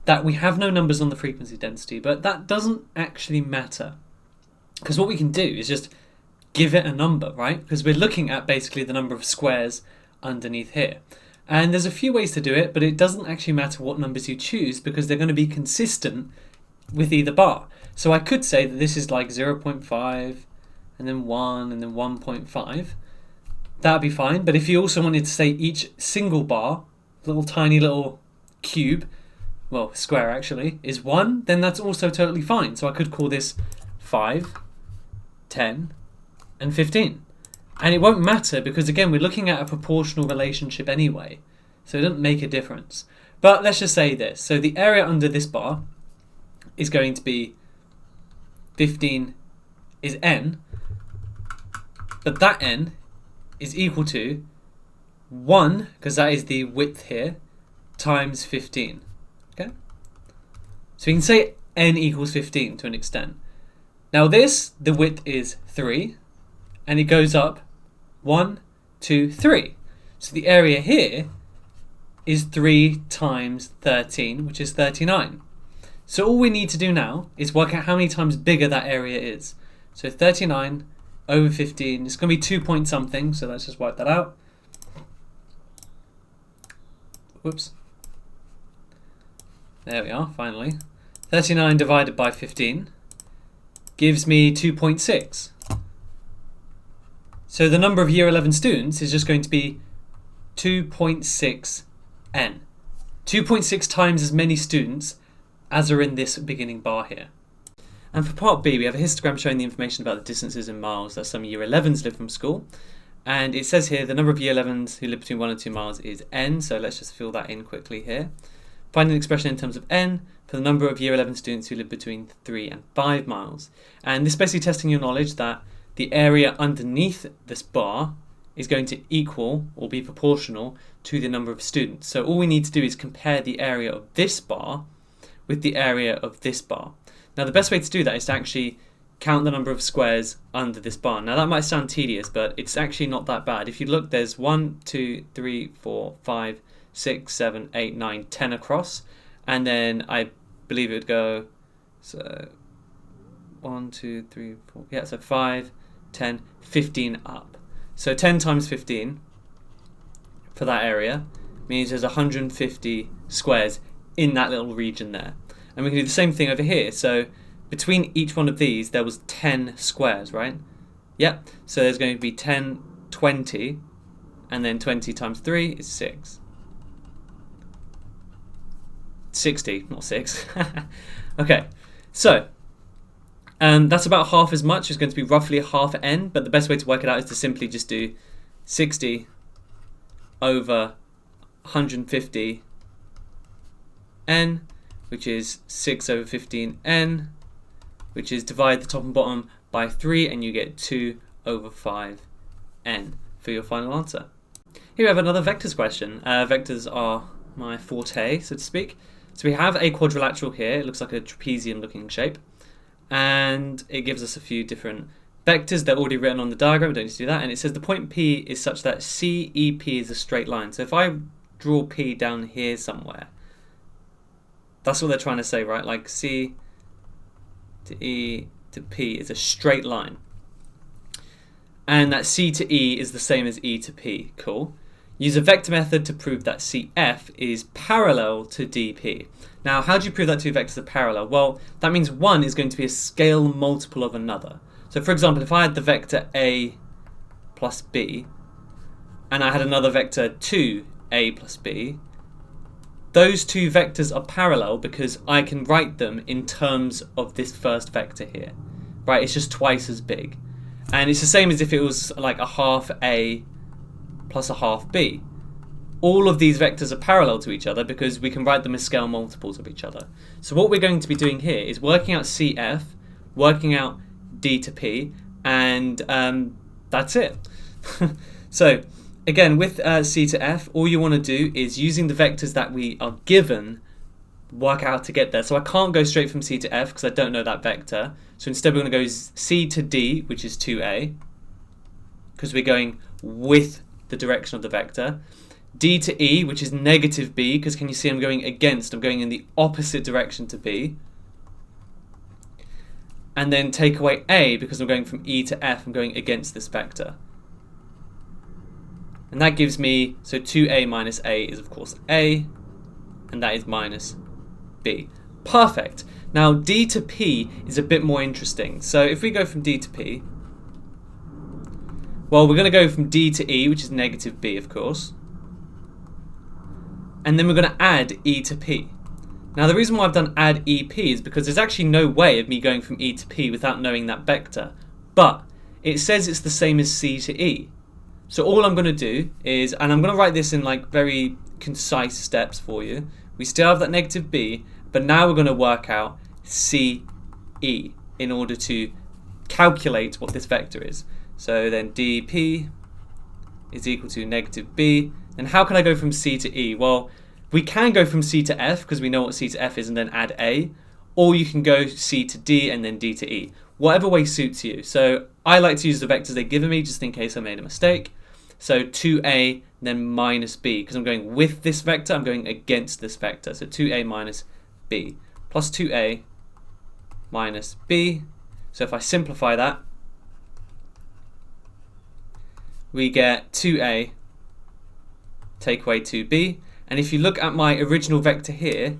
that we have no numbers on the frequency density, but that doesn't actually matter. Because what we can do is just give it a number, right? Because we're looking at basically the number of squares underneath here. And there's a few ways to do it, but it doesn't actually matter what numbers you choose because they're going to be consistent with either bar. So I could say that this is like 0.5, and then 1, and then 1.5. That would be fine. But if you also wanted to say each single bar, little tiny little cube, well, square actually, is 1, then that's also totally fine. So I could call this 5, 10, and 15. And it won't matter because, again, we're looking at a proportional relationship anyway. So it doesn't make a difference. But let's just say this. So the area under this bar is going to be 15 is n. But that n is equal to 1, because that is the width here, times 15. Okay? So we can say n equals 15 to an extent. Now this, the width is 3, and it goes up 1, 2, 3. So the area here is 3 times 13, which is 39. So all we need to do now is work out how many times bigger that area is. So 39 over 15, it's going to be 2 point something, so let's just work that out. Whoops. There we are, finally. 39 divided by 15 gives me 2.6. So the number of year 11 students is just going to be 2.6n. 2.6 times as many students as are in this beginning bar here. And for part B, we have a histogram showing the information about the distances in miles that some year 11s live from school. And it says here the number of year 11s who live between 1 and 2 miles is n, so let's just fill that in quickly here. Find an expression in terms of n for the number of year 11 students who live between 3 and 5 miles. And this is basically testing your knowledge that the area underneath this bar is going to equal or be proportional to the number of students. So all we need to do is compare the area of this bar with the area of this bar. Now the best way to do that is to actually count the number of squares under this bar. Now that might sound tedious, but it's actually not that bad. If you look, there's 1, 2, 3, 4, 5, 6, 7, 8, 9, 10 across, and then I believe it would go, so 1, 2, 3, 4, yeah, so 5, 10, 15 up. So 10 times 15 for that area means there's 150 squares in that little region there. And we can do the same thing over here. So between each one of these, there was 10 squares, right? Yep. So there's going to be 10, 20, and then 20 times 3 is 6. 60, not 6. Okay, so that's about half as much. It's going to be roughly half n, but the best way to work it out is to simply just do 60 over 150 n, which is 6 over 15n, which is divide the top and bottom by 3, and you get 2 over 5n for your final answer. Here we have another vectors question. Vectors are my forte, so to speak. So we have a quadrilateral here. It looks like a trapezium looking shape. And it gives us a few different vectors. They're already written on the diagram. We don't need to do that. And it says the point P is such that CEP is a straight line. So if I draw P down here somewhere, that's what they're trying to say, right? Like C to E to P is a straight line. And that C to E is the same as E to P. Cool. Use a vector method to prove that CF is parallel to DP. Now, how do you prove that two vectors are parallel? Well, that means one is going to be a scale multiple of another. So for example, if I had the vector A plus B, and I had another vector 2A plus B, those two vectors are parallel because I can write them in terms of this first vector here. Right, it's just twice as big. And it's the same as if it was like a half A plus a half B. All of these vectors are parallel to each other because we can write them as scale multiples of each other. So what we're going to be doing here is working out CF, working out D to P, and that's it. So again, with C to F, all you want to do is using the vectors that we are given, work out how to get there. So I can't go straight from C to F because I don't know that vector. So instead we're going to go C to D, which is 2A, because we're going with the direction of the vector. D to E, which is negative B, because can you see I'm going against, I'm going in the opposite direction to B. And then take away A, because I'm going from E to F, I'm going against this vector. And that gives me, so 2A minus A is of course A, and that is minus B. Perfect. Now D to P is a bit more interesting. So if we go from D to P, well, we're going to go from D to E, which is negative B, of course. And then we're going to add E to P. Now, the reason why I've done add EP is because there's actually no way of me going from E to P without knowing that vector. But it says it's the same as C to E. So all I'm going to do is, and I'm going to write this in like very concise steps for you. We still have that negative B, but now we're going to work out CE in order to calculate what this vector is. So then dP is equal to negative B. And how can I go from C to E? Well, we can go from C to F because we know what C to F is and then add A. Or you can go C to D and then D to E. Whatever way suits you. So I like to use the vectors they've given me just in case I made a mistake. So 2A then minus B, because I'm going with this vector, I'm going against this vector. So 2A minus B plus 2A minus B. So if I simplify that, we get 2A take away 2B. And if you look at my original vector here,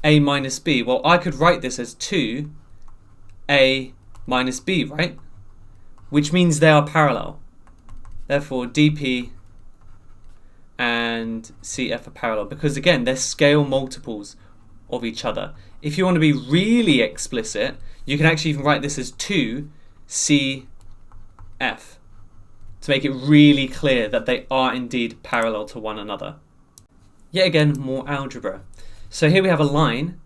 A minus B, well, I could write this as 2A minus B, right? Which means they are parallel. Therefore, dP and CF are parallel, because again, they're scale multiples of each other. If you want to be really explicit, you can actually even write this as 2CF to make it really clear that they are indeed parallel to one another. Yet again, more algebra. So here we have a line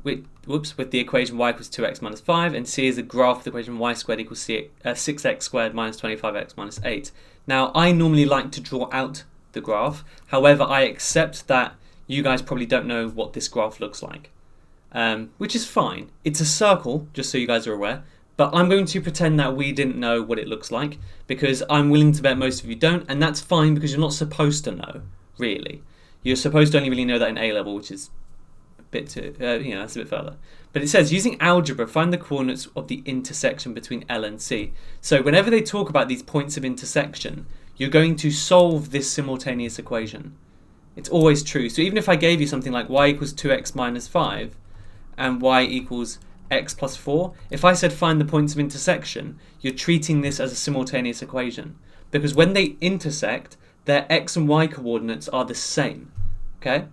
with the equation y equals 2x minus 5, and C is a graph of the equation y squared equals 6x squared minus 25x minus 8. Now, I normally like to draw out the graph. However, I accept that you guys probably don't know what this graph looks like, which is fine. It's a circle, just so you guys are aware, but I'm going to pretend that we didn't know what it looks like, because I'm willing to bet most of you don't, and that's fine because you're not supposed to know, really. You're supposed to only really know that in A level, which is a bit too, that's a bit further. But it says, using algebra, find the coordinates of the intersection between L and C. So whenever they talk about these points of intersection, you're going to solve this simultaneous equation. It's always true. So even if I gave you something like y equals 2x minus 5 and y equals x plus 4, if I said find the points of intersection, you're treating this as a simultaneous equation. Because when they intersect, their x and y coordinates are the same. Okay?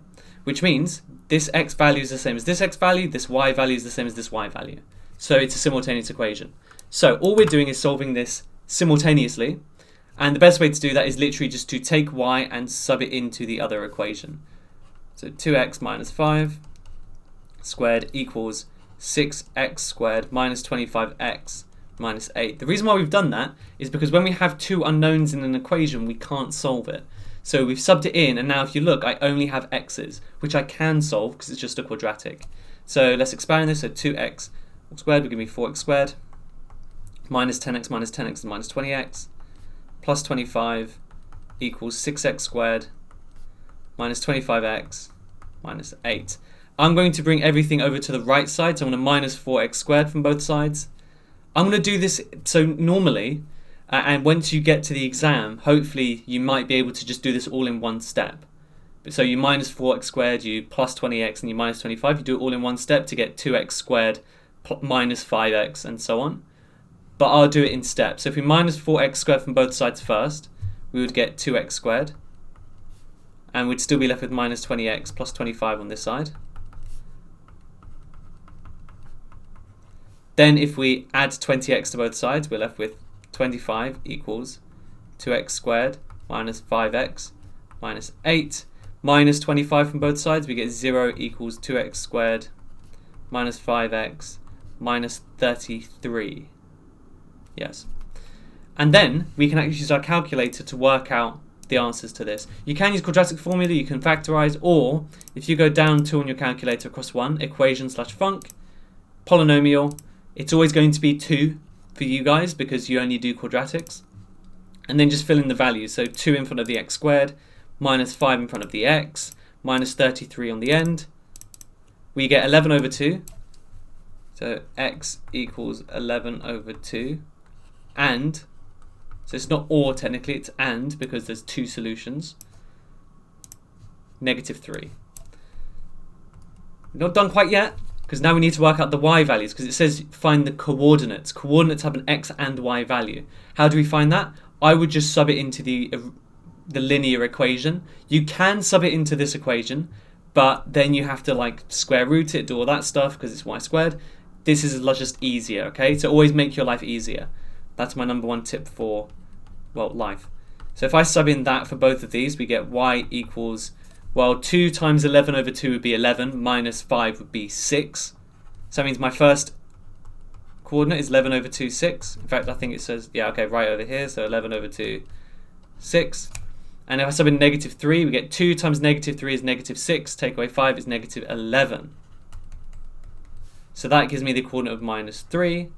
Which means this x value is the same as this x value, this y value is the same as this y value. So it's a simultaneous equation. So all we're doing is solving this simultaneously. And the best way to do that is literally just to take y and sub it into the other equation. So 2x minus 5 squared equals 6x squared minus 25x minus 8. The reason why we've done that is because when we have two unknowns in an equation, we can't solve it. So we've subbed it in, and now if you look, I only have x's, which I can solve because it's just a quadratic. So let's expand this. So 2x squared will give me 4x squared minus 10x minus 10x is minus 20x. Plus 25 equals 6x squared minus 25x minus 8. I'm going to bring everything over to the right side, so I'm going to minus 4x squared from both sides. I'm going to do this, so normally, and once you get to the exam, hopefully you might be able to just do this all in one step. So you minus 4x squared, you plus 20x, and you minus 25, you do it all in one step to get 2x squared minus 5x, and so on. But I'll do it in steps. So if we minus 4x squared from both sides first, we would get 2x squared. And we'd still be left with minus 20x plus 25 on this side. Then if we add 20x to both sides, we're left with 25 equals 2x squared minus 5x minus 8. Minus 25 from both sides, we get 0 equals 2x squared minus 5x minus 33. Yes. And then we can actually use our calculator to work out the answers to this. You can use quadratic formula, you can factorize, or if you go down 2 on your calculator across 1, equation slash func, polynomial, it's always going to be 2 for you guys because you only do quadratics. And then just fill in the values. So 2 in front of the x squared, minus 5 in front of the x, minus 33 on the end. We get 11 over 2. So x equals 11 over 2. And, so it's not or technically, it's and, because there's 2 solutions. Negative 3. Not done quite yet, because now we need to work out the y values, because it says find the coordinates. Coordinates have an x and y value. How do we find that? I would just sub it into the linear equation. You can sub it into this equation, but then you have to like square root it, do all that stuff, because it's y squared. This is just easier, okay? So always make your life easier. That's my number 1 tip for, well, life. So if I sub in that for both of these, we get y equals, well, 2 times 11 over 2 would be 11, minus 5 would be 6. So that means my first coordinate is 11 over 2, 6. In fact, I think it says, yeah, okay, right over here, so 11 over 2, 6. And if I sub in negative 3, we get 2 times negative 3 is negative 6, take away 5 is negative 11. So that gives me the coordinate of minus 3,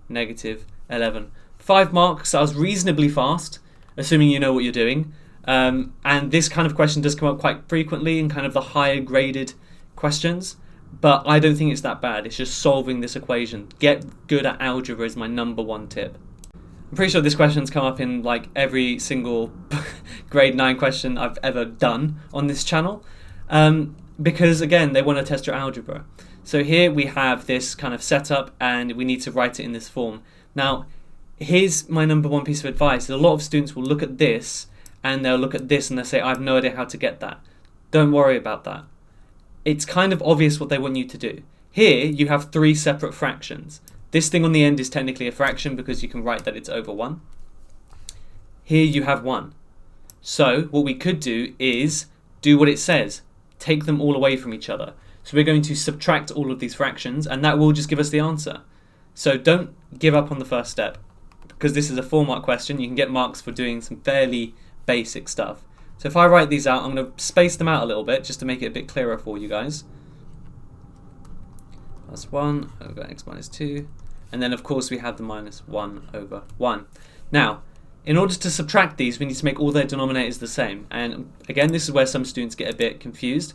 negative 11. 5 marks, so I was reasonably fast, assuming you know what you're doing. And this kind of question does come up quite frequently in kind of the higher graded questions, but I don't think it's that bad. It's just solving this equation. Get good at algebra is my number 1 tip. I'm pretty sure this question's come up in like every single grade 9 question I've ever done on this channel, because again, they want to test your algebra. So here we have this kind of setup and we need to write it in this form. Now, here's my number 1 piece of advice. A lot of students will look at this and they'll look at this and they'll say, I have no idea how to get that. Don't worry about that. It's kind of obvious what they want you to do. Here, you have 3 separate fractions. This thing on the end is technically a fraction because you can write that it's over 1. Here you have 1. So what we could do is do what it says. Take them all away from each other. So we're going to subtract all of these fractions, and that will just give us the answer. So don't give up on the first step, because this is a 4-mark question. You can get marks for doing some fairly basic stuff. So if I write these out, I'm going to space them out a little bit just to make it a bit clearer for you guys. Plus 1 over x minus 2. And then, of course, we have the minus 1 over 1. Now, in order to subtract these, we need to make all their denominators the same. And again, this is where some students get a bit confused.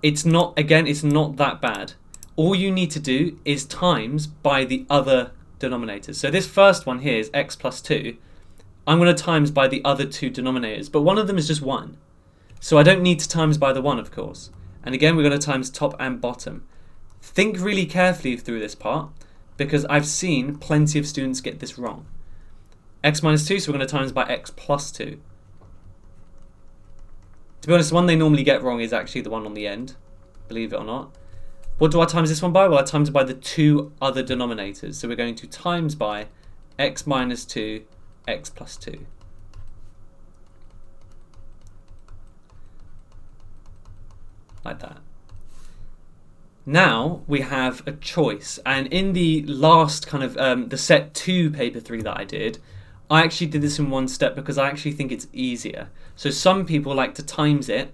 It's not that bad. All you need to do is times by the other denominators. So this first one here is x plus 2. I'm going to times by the other 2 denominators, but one of them is just 1. So I don't need to times by the 1, of course. And again, we're going to times top and bottom. Think really carefully through this part, because I've seen plenty of students get this wrong. X minus 2, so we're going to times by x plus 2. To be honest, the one they normally get wrong is actually the one on the end, believe it or not. What do I times this one by? Well, I times it by the 2 other denominators. So we're going to times by x minus 2, x plus 2. Like that. Now we have a choice, and in the last kind of the set 2 paper 3 that I did, I actually did this in one step because I actually think it's easier. So some people like to times it,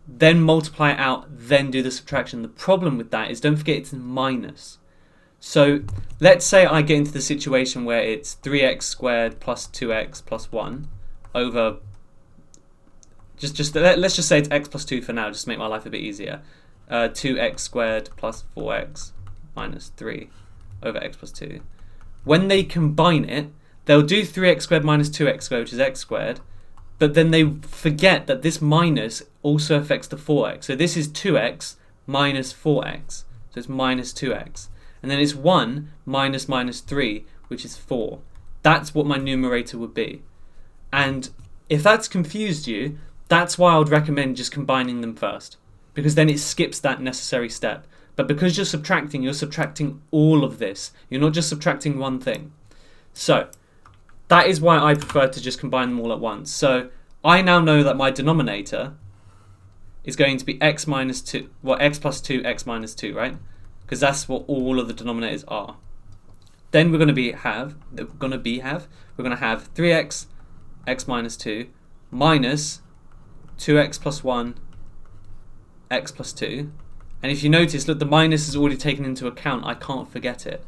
then multiply it out, then do the subtraction. The problem with that is, don't forget, it's minus. So let's say I get into the situation where it's 3x squared plus 2x plus 1 over, let's just say it's x plus 2 for now, just to make my life a bit easier. 2x squared plus 4x minus 3 over x plus 2. When they combine it, they'll do 3x squared minus 2x squared, which is x squared, but then they forget that this minus also affects the 4x. So this is 2x minus 4x, so it's minus 2x. And then it's 1 minus minus 3, which is 4. That's what my numerator would be. And if that's confused you, that's why I would recommend just combining them first, because then it skips that necessary step. But because you're subtracting all of this. You're not just subtracting one thing. So that is why I prefer to just combine them all at once. So I now know that my denominator is going to be x minus 2, well, x plus 2, x minus 2, right? Because that's what all of the denominators are. Then we're going to have 3x, x minus 2, minus 2x plus 1, x plus 2. And if you notice, look, the minus is already taken into account. I can't forget it.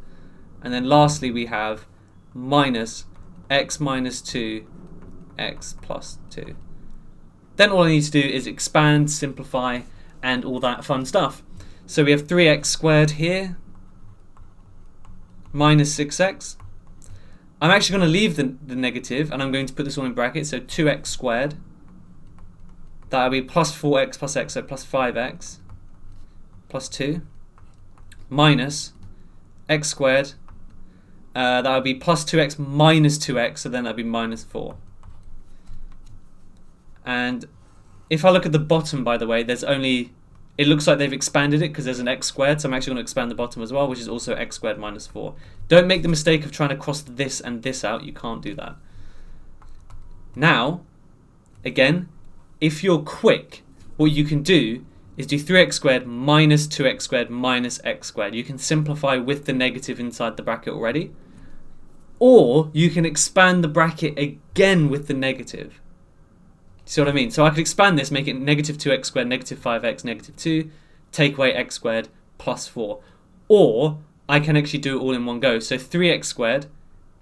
And then lastly, we have minus x minus 2, x plus 2. Then all I need to do is expand, simplify, and all that fun stuff. So we have 3x squared here, minus 6x. I'm actually going to leave the negative, and I'm going to put this all in brackets, so 2x squared. That will be plus 4x plus x, so plus 5x, plus 2, minus x squared. That would be plus 2x minus 2x, so then that would be minus 4. And if I look at the bottom, by the way, it looks like they've expanded it because there's an x squared, so I'm actually going to expand the bottom as well, which is also x squared minus 4. Don't make the mistake of trying to cross this and this out. You can't do that. Now, again, if you're quick, what you can do is do 3x squared minus 2x squared minus x squared. You can simplify with the negative inside the bracket already. Or you can expand the bracket again with the negative. See what I mean? So I could expand this, make it negative 2x squared, negative 5x, negative 2, take away x squared, plus 4. Or I can actually do it all in one go. So 3x squared,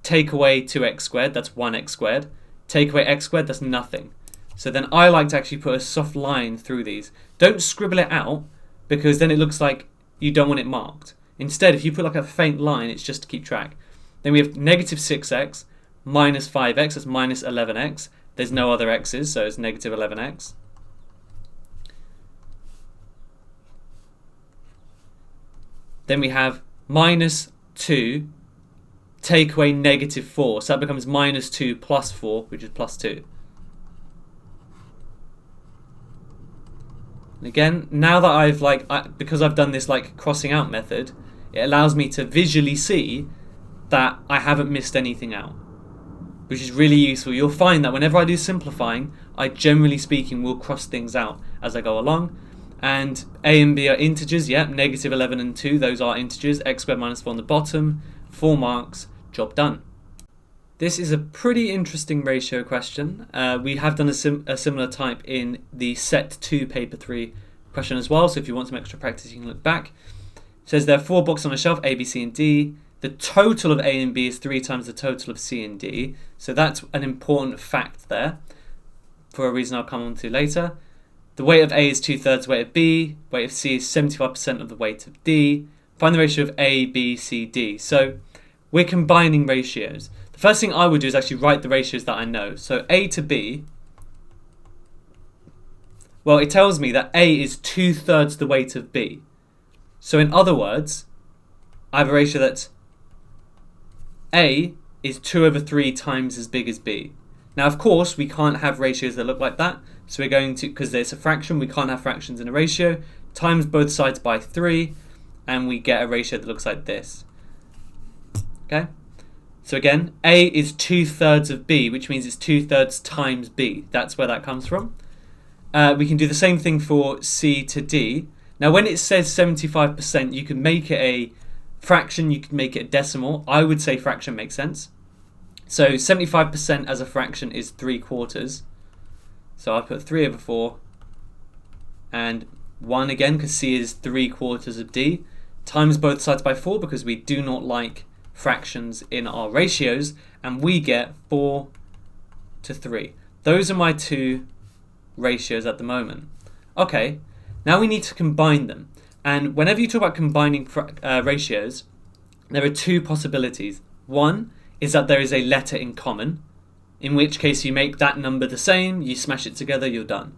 take away 2x squared, that's 1x squared. Take away x squared, that's nothing. So then I like to actually put a soft line through these. Don't scribble it out, because then it looks like you don't want it marked. Instead, if you put like a faint line, it's just to keep track. Then we have negative 6x minus 5x, that's minus 11x. There's no other x's, so it's negative 11x. Then we have minus 2, take away negative 4. So that becomes minus 2 plus 4, which is plus 2. And again, now that I've because I've done this like crossing out method, it allows me to visually see that I haven't missed anything out, which is really useful. You'll find that whenever I do simplifying, I generally speaking will cross things out as I go along. And a and b are integers, yep, negative 11 and 2, those are integers, x squared minus 4 on the bottom, 4 marks, job done. This is a pretty interesting ratio question. We have done a similar type in the set 2 paper 3 question as well, so if you want some extra practice you can look back. It says there are 4 boxes on a shelf, A, B, C and D. The total of A and B is 3 times the total of C and D, so that's an important fact there, for a reason I'll come on to later. The weight of A is 2/3 the weight of B, weight of C is 75% of the weight of D. Find the ratio of A, B, C, D. So we're combining ratios. The first thing I would do is actually write the ratios that I know. So A to B, well, it tells me that A is 2/3 the weight of B. So in other words, I have a ratio that's A is 2/3 times as big as B. Now, of course, we can't have ratios that look like that. So we're going to, because there's a fraction, we can't have fractions in a ratio, times both sides by 3, and we get a ratio that looks like this. Okay? So again, A is 2/3 of B, which means it's 2/3 times B. That's where that comes from. We can do the same thing for C to D. Now, when it says 75%, you can make it a fraction, you can make it a decimal. I would say fraction makes sense. So 75% as a fraction is 3/4. So I'll put 3/4 and 1 again, because C is 3/4 of D, times both sides by 4 because we do not like fractions in our ratios, and we get 4 to 3. Those are my two ratios at the moment. Okay, now we need to combine them. And whenever you talk about combining ratios, there are two possibilities. One is that there is a letter in common, in which case you make that number the same, you smash it together, you're done.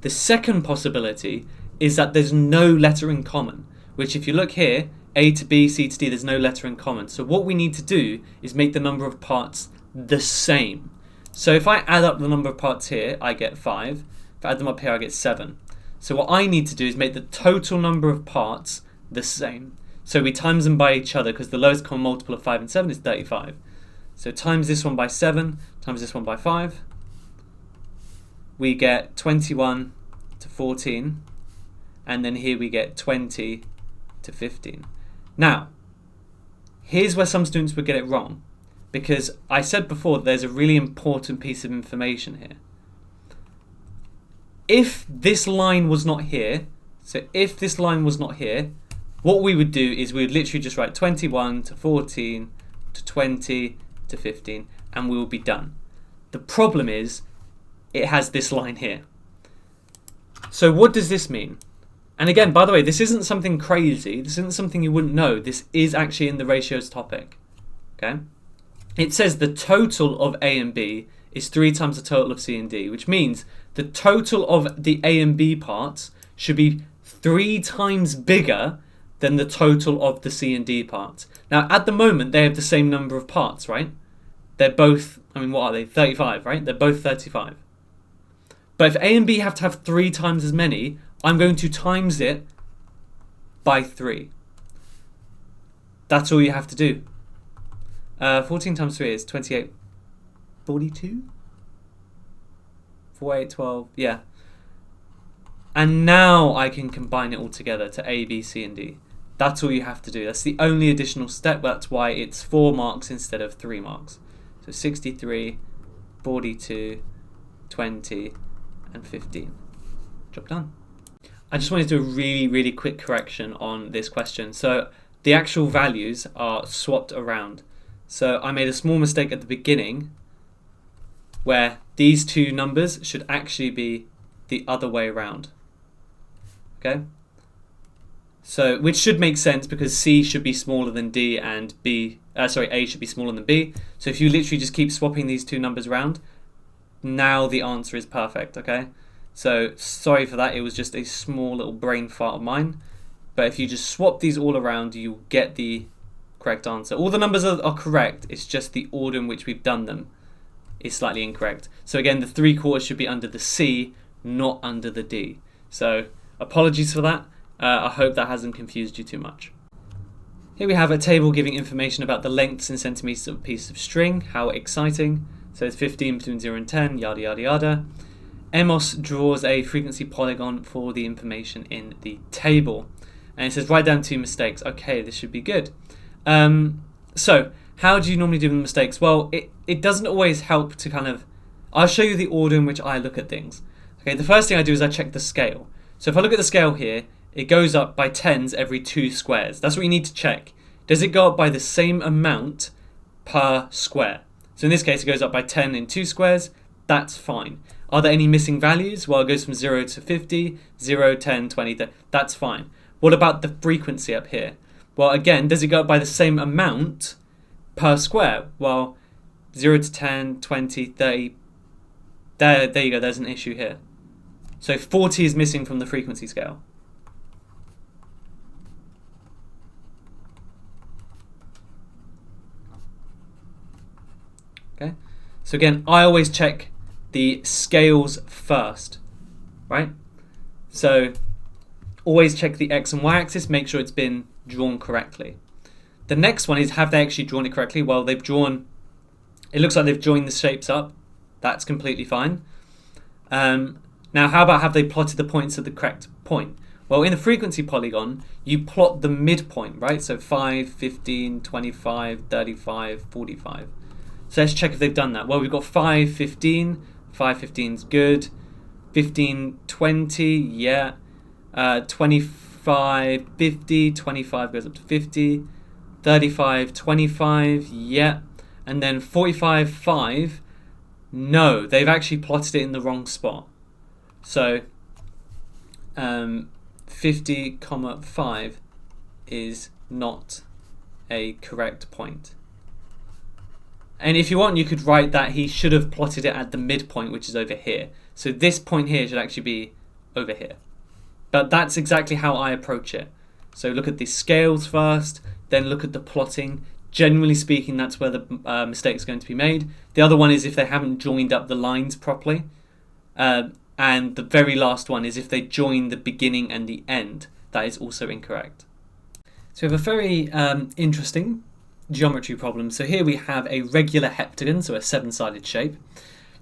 The second possibility is that there's no letter in common, which if you look here, A to B, C to D, there's no letter in common. So what we need to do is make the number of parts the same. So if I add up the number of parts here, I get 5. If I add them up here, I get 7. So what I need to do is make the total number of parts the same. So we times them by each other, because the lowest common multiple of 5 and 7 is 35. So times this one by 7, times this one by 5. We get 21 to 14. And then here we get 20 to 15. Now, here's where some students would get it wrong, because I said before there's a really important piece of information here. If this line was not here, so if this line was not here, what we would do is we would literally just write 21 to 14 to 20 to 15, and we will be done. The problem is it has this line here. So what does this mean? And again, by the way, this isn't something crazy. This isn't something you wouldn't know. This is actually in the ratios topic. Okay? It says the total of A and B is 3 times the total of C and D, which means the total of the A and B parts should be 3 times bigger than the total of the C and D parts. Now, at the moment, they have the same number of parts, right? They're both, I mean, what are they? 35, right? They're both 35. But if A and B have to have 3 times as many, I'm going to times it by 3. That's all you have to do. 14 times 3 is 28. 42? 4, 8, 12, yeah. And now I can combine it all together to A, B, C, and D. That's all you have to do. That's the only additional step. That's why it's 4 marks instead of 3 marks. So 63, 42, 20, and 15. Job done. I just wanted to do a really, really quick correction on this question. So the actual values are swapped around. So I made a small mistake at the beginning where these two numbers should actually be the other way around. Okay? So, which should make sense because C should be smaller than D and A should be smaller than B. So if you literally just keep swapping these two numbers around, now the answer is perfect, okay? So sorry for that, it was just a small little brain fart of mine. But if you just swap these all around, you get the correct answer. All the numbers are correct, it's just the order in which we've done them is slightly incorrect. So again, the 3/4 should be under the C, not under the D. So apologies for that. I hope that hasn't confused you too much. Here we have a table giving information about the lengths in centimeters of a piece of string. How exciting. So it's 15 between 0 and 10, yada yada yada. Emos draws a frequency polygon for the information in the table. And it says write down 2 mistakes. Okay, this should be good. So how do you normally do the mistakes? Well, it doesn't always help to kind of... I'll show you the order in which I look at things. Okay, the first thing I do is I check the scale. So if I look at the scale here, it goes up by 10s every 2 squares. That's what you need to check. Does it go up by the same amount per square? So in this case, it goes up by 10 in 2 squares. That's fine. Are there any missing values? Well, it goes from 0 to 50, 0, 10, 20, 30. That's fine. What about the frequency up here? Well, again, does it go up by the same amount per square? Well, 0 to 10, 20, 30. There you go. There's an issue here. So 40 is missing from the frequency scale. Okay. So again, I always check the scales first, right? So always check the X and Y axis, make sure it's been drawn correctly. The next one is, have they actually drawn it correctly? Well, they've drawn, it looks like they've joined the shapes up. That's completely fine. Now, how about have they plotted the points at the correct point? Well, in the frequency polygon, you plot the midpoint, right? So 5, 15, 25, 35, 45. So let's check if they've done that. Well, we've got 5, 15. 5, 15 is good. 15, 20, yeah. 25, 50. 25 goes up to 50. 35, 25, yeah. And then 45, 5. No, they've actually plotted it in the wrong spot. So 50, 5 is not a correct point. And if you want, you could write that he should have plotted it at the midpoint, which is over here. So this point here should actually be over here. But that's exactly how I approach it. So look at the scales first, then look at the plotting. Generally speaking, that's where the mistake is going to be made. The other one is if they haven't joined up the lines properly. And the very last one is if they join the beginning and the end. That is also incorrect. So we have a very interesting geometry problem. So here we have a regular heptagon, so a 7-sided shape.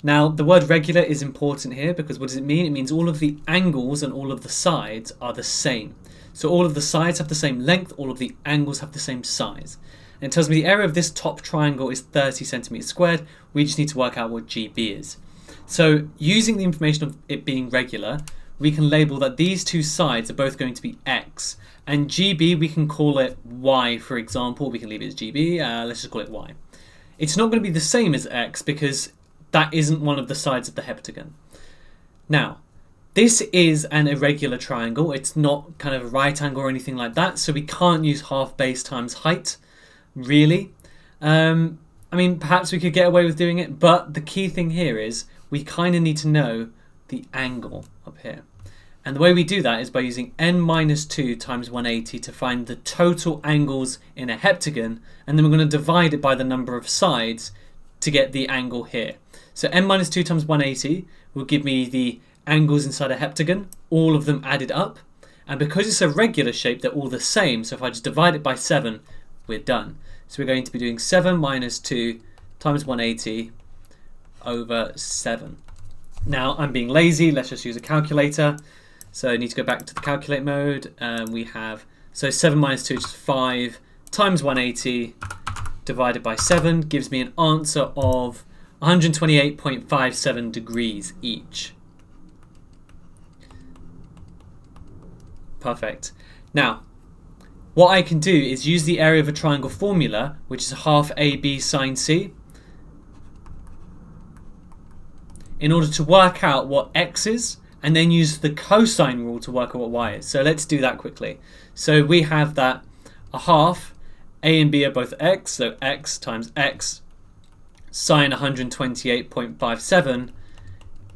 Now the word regular is important here because what does it mean? It means all of the angles and all of the sides are the same. So all of the sides have the same length, all of the angles have the same size. And it tells me the area of this top triangle is 30 centimeters squared. We just need to work out what GB is. So using the information of it being regular, we can label that these two sides are both going to be X. And GB, we can call it Y, for example. We can leave it as GB. Let's just call it Y. It's not going to be the same as X because that isn't one of the sides of the heptagon. Now, this is an irregular triangle. It's not kind of a right angle or anything like that. So we can't use half base times height, really. I mean, perhaps we could get away with doing it. But the key thing here is we kind of need to know the angle up here. And the way we do that is by using n minus 2 times 180 to find the total angles in a heptagon, and then we're going to divide it by the number of sides to get the angle here. So n minus 2 times 180 will give me the angles inside a heptagon, all of them added up. And because it's a regular shape, they're all the same. So if I just divide it by 7, we're done. So we're going to be doing 7 minus 2 times 180 over 7. Now I'm being lazy, let's just use a calculator. So I need to go back to the calculate mode. We have, so 7 minus 2 is 5 times 180 divided by 7 gives me an answer of 128.57 degrees each. Perfect. Now, what I can do is use the area of a triangle formula, which is half AB sine C, in order to work out what X is, and then use the cosine rule to work out what Y is. So let's do that quickly. So we have that a half, A and B are both X, so X times X, sine 128.57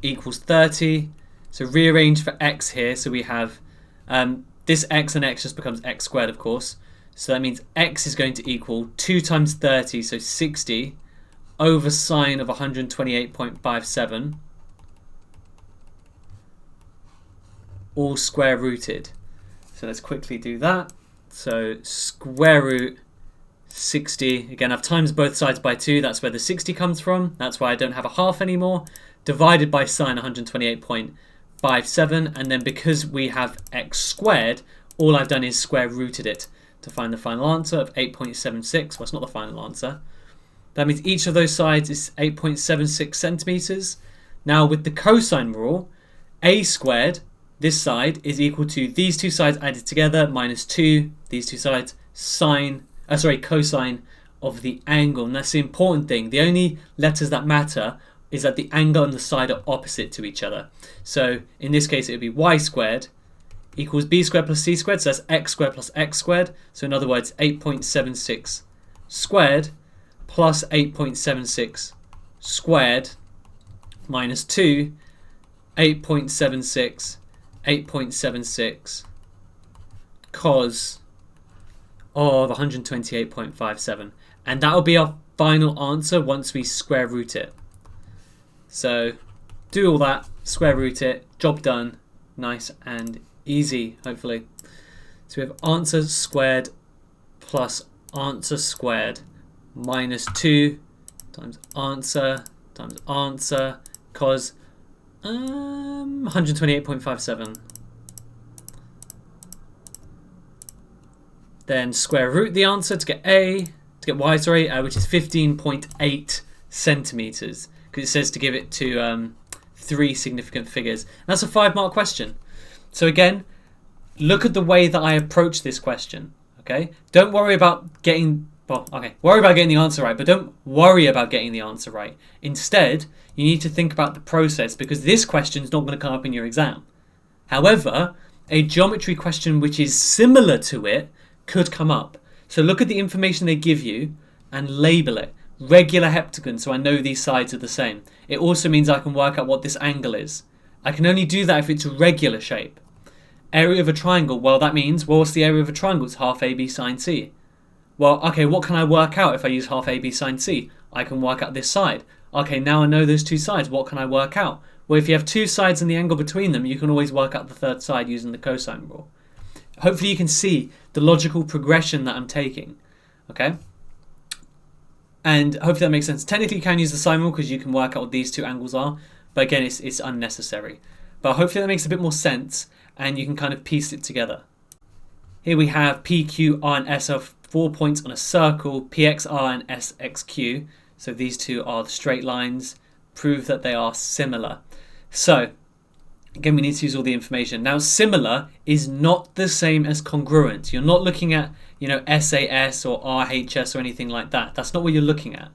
equals 30. So rearrange for X here, so we have this X and X just becomes X squared, of course. So that means X is going to equal 2 times 30, so 60, over sine of 128.57. all square rooted. So let's quickly do that. So square root 60, again I've times both sides by 2, that's where the 60 comes from, that's why I don't have a half anymore, divided by sine 128.57, and then because we have x squared, all I've done is square rooted it to find the final answer of 8.76. Well, it's not the final answer. That means each of those sides is 8.76 centimeters. Now with the cosine rule, a squared, this side, is equal to these two sides added together minus 2, these two sides, cosine of the angle. And that's the important thing. The only letters that matter is that the angle and the side are opposite to each other. So in this case, it would be y squared equals b squared plus c squared. So that's x squared plus x squared. So in other words, 8.76 squared plus 8.76 squared minus 2, 8.76 cos of 128.57, and that will be our final answer once we square root it. So do all that, square root it, job done, nice and easy, hopefully. So we have answer squared plus answer squared minus 2 times answer cos 128.57. Then square root the answer to get y, which is 15.8 centimeters, because it says to give it to 3 significant figures. And that's a 5-mark question. So again, look at the way that I approach this question. Okay, don't worry about getting worry about getting the answer right, but don't worry about getting the answer right. Instead, you need to think about the process, because this question is not going to come up in your exam. However, a geometry question which is similar to it could come up. So look at the information they give you and label it. Regular heptagon, so I know these sides are the same. It also means I can work out what this angle is. I can only do that if it's a regular shape. Area of a triangle, well that means, well, what's the area of a triangle? It's half AB sine C. Well, okay, what can I work out if I use half AB sine C? I can work out this side. Okay, now I know those two sides, what can I work out? Well, if you have two sides and the angle between them, you can always work out the third side using the cosine rule. Hopefully you can see the logical progression that I'm taking, okay? And hopefully that makes sense. Technically you can use the sine rule because you can work out what these two angles are, but again, it's unnecessary. But hopefully that makes a bit more sense and you can kind of piece it together. Here we have P, Q, R, and S are 4 points on a circle, PX, R, and SX, Q. So these two are the straight lines. Prove that they are similar. So, again, we need to use all the information. Now, similar is not the same as congruent. You're not looking at, SAS or RHS or anything like that. That's not what you're looking at.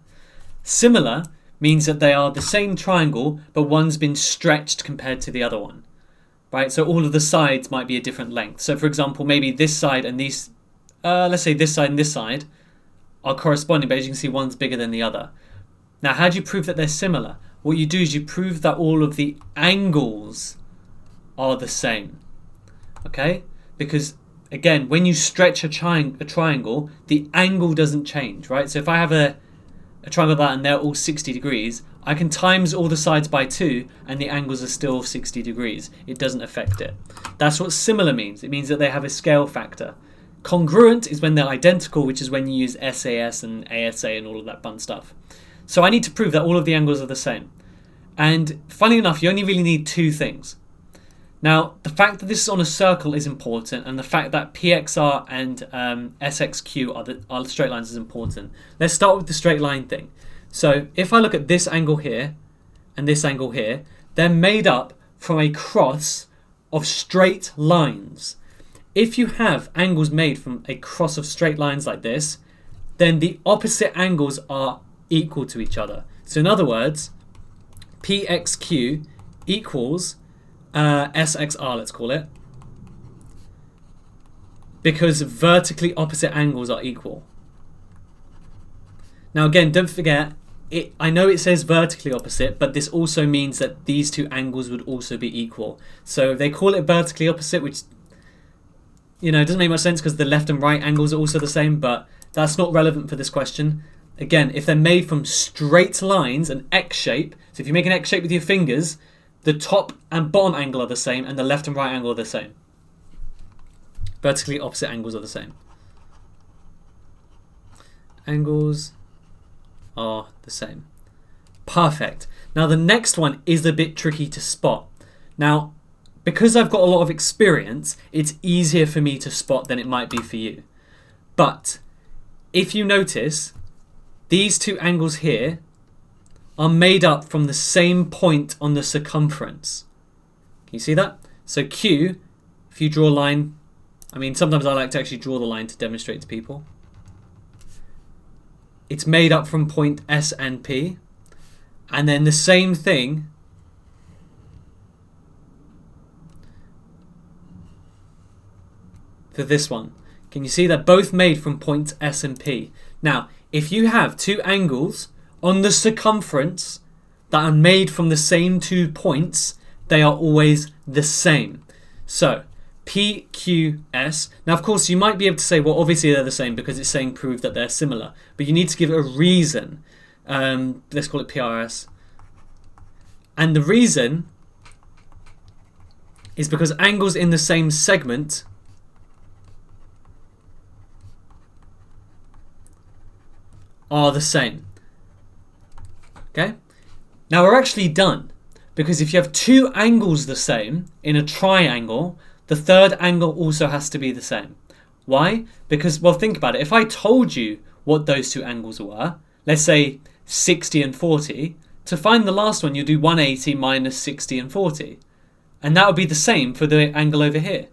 Similar means that they are the same triangle, but one's been stretched compared to the other one. Right? So all of the sides might be a different length. So, for example, maybe this side and these, let's say this side and this side are corresponding, but as you can see, one's bigger than the other. Now, how do you prove that they're similar? What you do is you prove that all of the angles are the same. Okay? Because, again, when you stretch a triangle, the angle doesn't change, right? So if I have a triangle like that and they're all 60 degrees, I can times all the sides by 2 and the angles are still 60 degrees. It doesn't affect it. That's what similar means. It means that they have a scale factor. Congruent is when they're identical, which is when you use SAS and ASA and all of that fun stuff. So I need to prove that all of the angles are the same. And funny enough, you only really need 2 things. Now, the fact that this is on a circle is important, and the fact that PXR and SXQ are the straight lines is important. Let's start with the straight line thing. So if I look at this angle here and this angle here, they're made up from a cross of straight lines. If you have angles made from a cross of straight lines like this, then the opposite angles are equal to each other. So in other words, PXQ equals SXR, let's call it, because vertically opposite angles are equal. Now again, don't forget, I know it says vertically opposite, but this also means that these two angles would also be equal. So if they call it vertically opposite, which it doesn't make much sense because the left and right angles are also the same, but that's not relevant for this question. Again, if they're made from straight lines, an X shape, so if you make an X shape with your fingers, the top and bottom angle are the same, and the left and right angle are the same. Vertically opposite angles are the same. Angles are the same. Perfect. Now the next one is a bit tricky to spot. Now, because I've got a lot of experience, it's easier for me to spot than it might be for you. But if you notice, these two angles here are made up from the same point on the circumference. Can you see that? So Q, if you draw a line, I mean, sometimes I like to actually draw the line to demonstrate to people. It's made up from point S and P. And then the same thing for this one. Can you see they're both made from points S and P? Now, if you have two angles on the circumference that are made from the same 2 points, they are always the same. So, PQS. Now, of course, you might be able to say, well, obviously they're the same because it's saying prove that they're similar. But you need to give it a reason. Let's call it PRS. And the reason is because angles in the same segment are the same. Okay? Now we're actually done, because if you have two angles the same in a triangle, the third angle also has to be the same. Why? Because, well, think about it. If I told you what those two angles were, let's say 60 and 40, to find the last one, you do 180 minus 60 and 40. And that would be the same for the angle over here.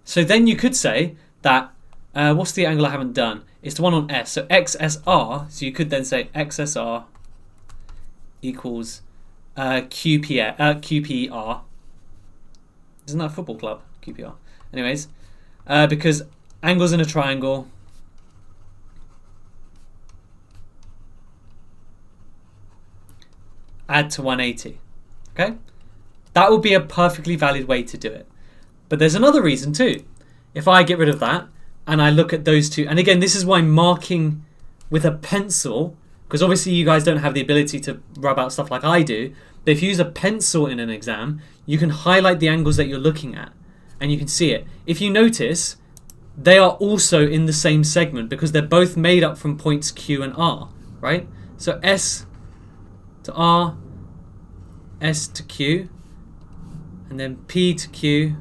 So then you could say that, what's the angle I haven't done? It's the one on S. So XSR, so you could then say XSR equals QPR. Isn't that a football club? QPR. Anyways, because angles in a triangle add to 180. Okay? That would be a perfectly valid way to do it. But there's another reason too. If I get rid of that and I look at those two, and again, this is why marking with a pencil, because obviously you guys don't have the ability to rub out stuff like I do, but if you use a pencil in an exam, you can highlight the angles that you're looking at and you can see it. If you notice, they are also in the same segment because they're both made up from points Q and R, right? So S to R, S to Q, and then P to Q.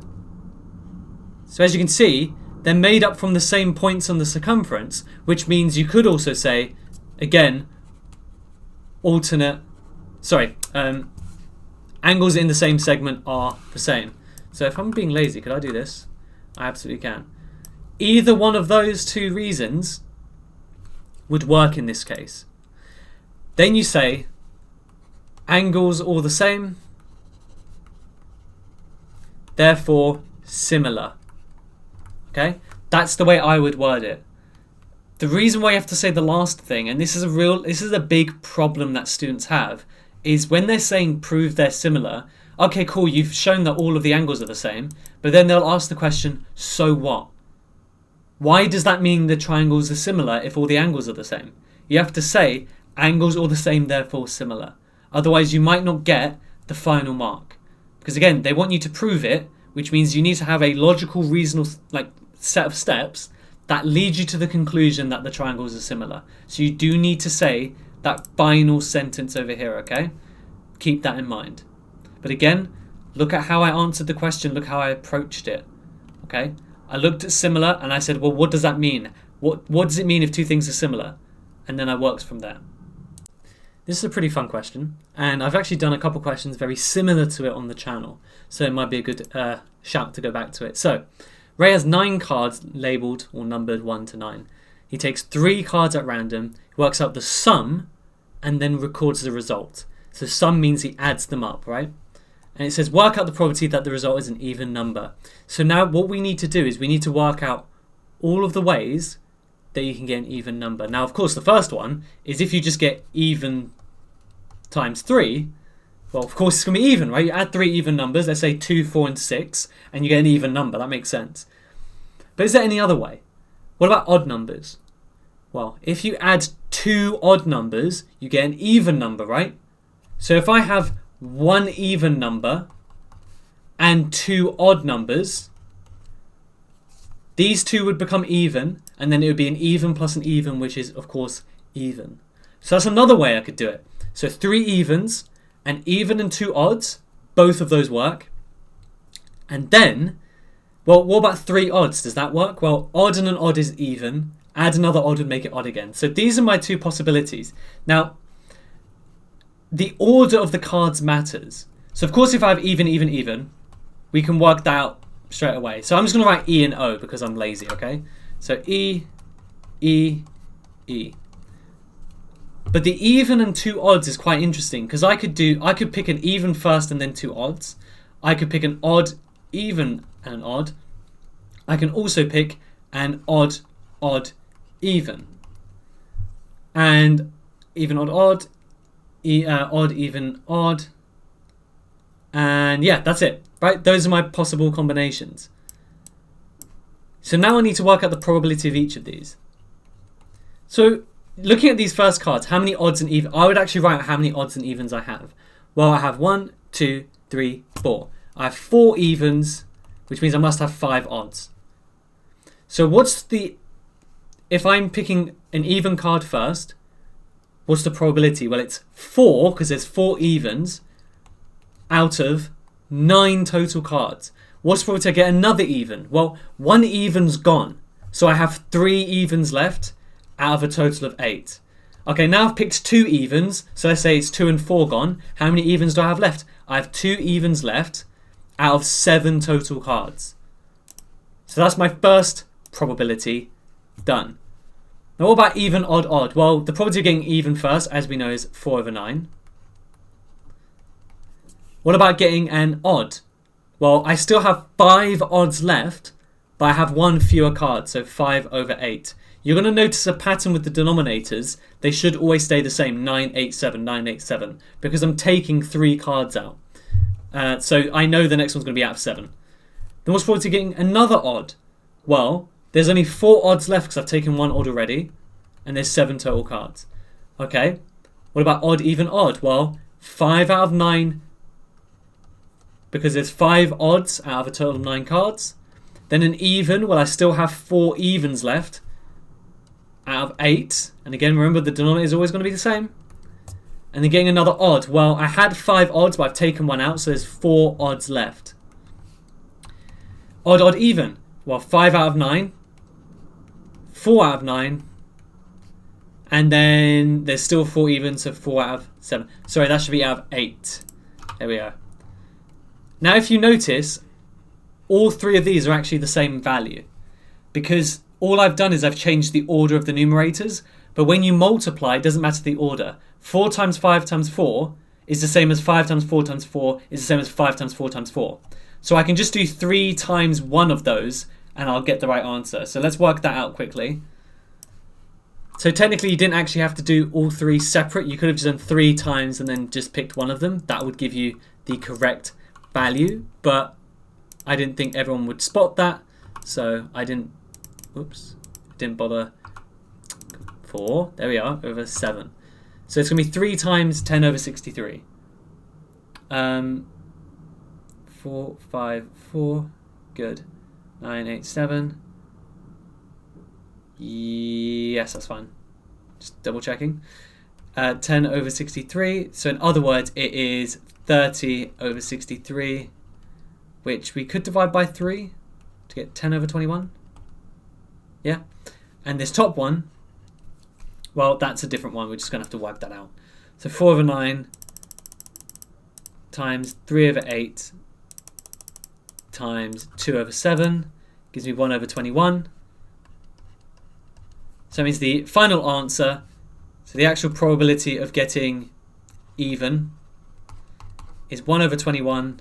So as you can see, they're made up from the same points on the circumference, which means you could also say, again, angles in the same segment are the same. So if I'm being lazy, could I do this? I absolutely can. Either one of those two reasons would work in this case. Then you say, angles all the same, therefore similar. Okay? That's the way I would word it. The reason why you have to say the last thing, and this is a big problem that students have, is when they're saying prove they're similar, okay, cool, you've shown that all of the angles are the same, but then they'll ask the question, so what? Why does that mean the triangles are similar if all the angles are the same? You have to say angles all the same, therefore similar. Otherwise, you might not get the final mark. Because again, they want you to prove it, which means you need to have a logical, reasonable set of steps that lead you to the conclusion that the triangles are similar. So you do need to say that final sentence over here, okay? Keep that in mind. But again, look at how I answered the question, look how I approached it, okay? I looked at similar and I said, well, what does that mean? What does it mean if two things are similar? And then I worked from there. This is a pretty fun question, and I've actually done a couple questions very similar to it on the channel, so it might be a good shout to go back to it. So, Ray has 9 cards labelled or numbered 1 to 9. He takes 3 cards at random, works out the sum, and then records the result. So sum means he adds them up, right? And it says work out the probability that the result is an even number. So now what we need to do is we need to work out all of the ways that you can get an even number. Now, of course, the first one is if you just get even times 3, well, of course, it's going to be even, right? You add 3 even numbers, let's say 2, 4, and 6, and you get an even number. That makes sense. But is there any other way? What about odd numbers? Well, if you add 2 odd numbers, you get an even number, right? So if I have one even number and two odd numbers, these two would become even, and then it would be an even plus an even, which is, of course, even. So that's another way I could do it. So three evens, an even and two odds, both of those work. And then, well, what about three odds? Does that work? Well, odd and an odd is even. Add another odd would make it odd again. So these are my two possibilities. Now, the order of the cards matters. So of course, if I have even, even, even, we can work that out straight away. So I'm just going to write E and O because I'm lazy, okay? So E, E, E. But the even and two odds is quite interesting because I could pick an even first and then two odds. I could pick an odd, even, and an odd. I can also pick an odd, odd, even. And even, odd, odd, odd, even, odd. And yeah, that's it, right? Those are my possible combinations. So now I need to work out the probability of each of these. So looking at these first cards, how many odds and evens? I would actually write out how many odds and evens I have. Well, I have 1, 2, 3, 4. I have 4 evens, which means I must have 5 odds. So if I'm picking an even card first, what's the probability? Well, it's 4, because there's 4 evens out of 9 total cards. What's the probability I get another even? Well, 1 even's gone. So I have 3 evens left out of a total of 8. Okay, now I've picked 2 evens. So let's say it's 2 and 4 gone. How many evens do I have left? I have 2 evens left out of 7 total cards. So that's my first probability done. Now what about even, odd, odd? Well, the probability of getting even first, as we know, is 4 over 9. What about getting an odd? Well, I still have 5 odds left, but I have 1 fewer card, so 5 over 8. You're going to notice a pattern with the denominators. They should always stay the same, 9, 8, 7, 9, 8, 7, because I'm taking 3 cards out. So I know the next one's going to be out of 7. Then what's forward to getting another odd? Well, there's only 4 odds left because I've taken 1 odd already, and there's 7 total cards. Okay, what about odd, even, odd? Well, 5 out of 9, because there's 5 odds out of a total of 9 cards. Then an even, well, I still have 4 evens left out of 8. And again, remember, the denominator is always going to be the same. And then getting another odd. Well, I had 5 odds, but I've taken 1 out, so there's 4 odds left. Odd, odd, even. Well, 5 out of 9. 4 out of 9. And then there's still 4 evens, so 4 out of 7. Sorry, that should be out of 8. There we go. Now, if you notice, all 3 of these are actually the same value, because all I've done is I've changed the order of the numerators, but when you multiply, it doesn't matter the order. 4 times 5 times 4 is the same as 5 times 4 times 4 is the same as 5 times 4 times 4. So I can just do 3 times one of those and I'll get the right answer. So let's work that out quickly. So technically you didn't actually have to do all 3 separate. You could have just done 3 times and then just picked one of them. That would give you the correct value, but I didn't think everyone would spot that, so I didn't bother. 4, there we are, over 7. So it's going to be 3 times 10 over 63. 4, 5, 4, good. 9, 8, 7. Yes, that's fine. Just double checking. 10 over 63. So in other words, it is 30 over 63, which we could divide by 3 to get 10 over 21. Yeah. And this top one, well, that's a different one. We're just going to have to work that out. So 4 over 9 times 3 over 8 times 2 over 7 gives me 1 over 21. So that means the final answer, so the actual probability of getting even, is 1 over 21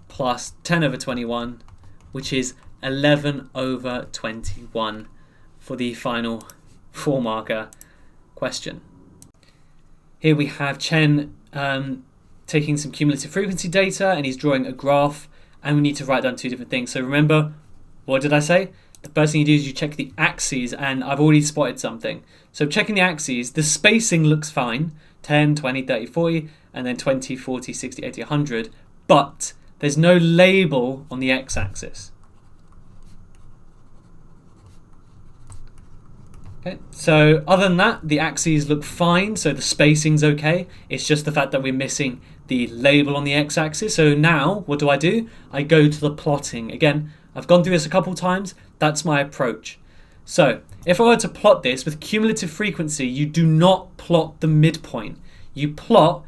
plus 10 over 21, which is 11 over 21 for the final 4-marker question. Here we have Chen taking some cumulative frequency data, and he's drawing a graph, and we need to write down 2 different things. So remember, what did I say? The first thing you do is you check the axes, and I've already spotted something. So checking the axes, the spacing looks fine. 10, 20, 30, 40, and then 20, 40, 60, 80, 100, but there's no label on the x-axis. Okay, so other than that, the axes look fine, so the spacing's okay. It's just the fact that we're missing the label on the x-axis. So now, what do? I go to the plotting. Again, I've gone through this a couple times. That's my approach. So if I were to plot this with cumulative frequency, you do not plot the midpoint. You plot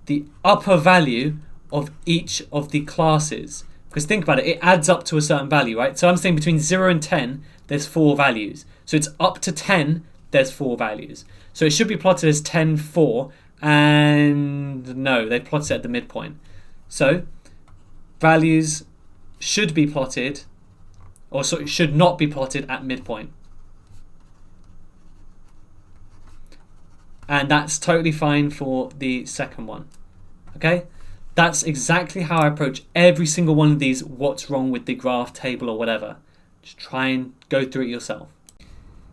the upper value of each of the classes. Because think about it, it adds up to a certain value, right? So I'm saying between 0 and 10, there's 4 values. So it's up to 10, there's 4 values. So it should be plotted as 10, 4, and no, they plotted it at the midpoint. So values should be plotted, or so it should not be plotted at midpoint. And that's totally fine for the second one. Okay? That's exactly how I approach every single one of these what's wrong with the graph table or whatever. Just try and go through it yourself.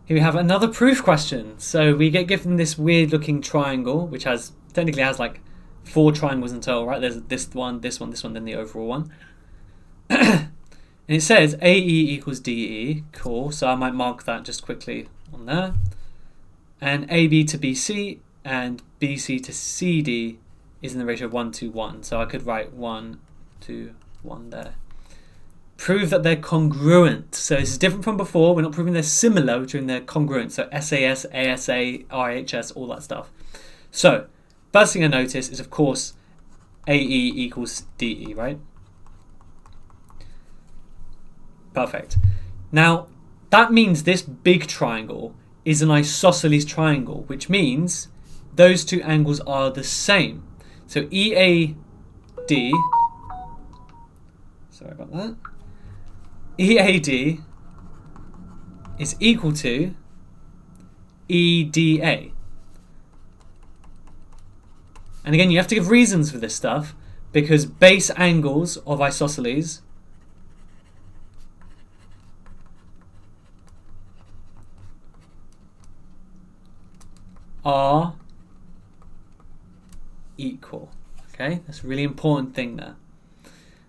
Here we have another proof question. So we get given this weird looking triangle, which technically has like 4 triangles in total, right? There's this one, then the overall one. And it says AE equals DE. Cool. So I might mark that just quickly on there. And AB to BC and BC to CD is in the ratio of 1 to 1. So I could write 1 to 1 there. Prove that they're congruent. So this is different from before. We're not proving they're similar, we're proving they're congruent. So SAS, ASA, RHS, all that stuff. So first thing I notice is, of course, AE equals DE, right? Perfect. Now, that means this big triangle is an isosceles triangle, which means those two angles are the same. So EAD, sorry about that, EAD is equal to EDA. And again, you have to give reasons for this stuff, because base angles of isosceles are equal. Okay, that's a really important thing there.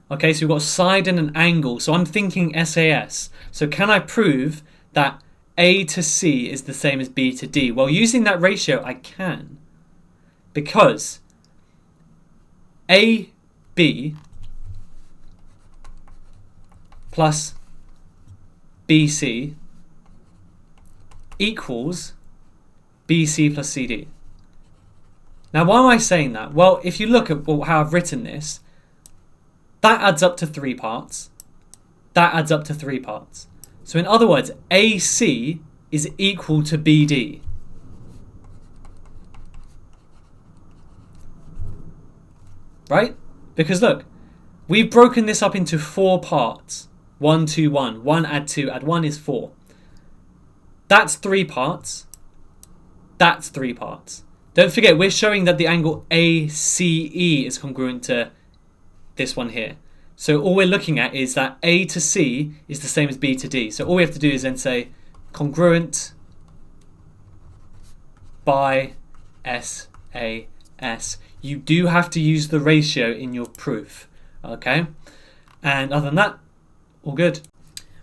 Okay, so we've got a side and an angle. So I'm thinking SAS. So can I prove that A to C is the same as B to D? Well, using that ratio, I can. Because AB plus BC equals BC plus CD. Now, why am I saying that? Well, if you look at how I've written this, that adds up to 3 parts. That adds up to 3 parts. So in other words, AC is equal to BD. Right? Because look, we've broken this up into 4 parts. 1, 2, 1. 1 add 2 add 1 is 4. That's 3 parts. That's 3 parts. Don't forget, we're showing that the angle ACE is congruent to this one here. So all we're looking at is that A to C is the same as B to D. So all we have to do is then say congruent by SAS. You do have to use the ratio in your proof. Okay? And other than that, all good.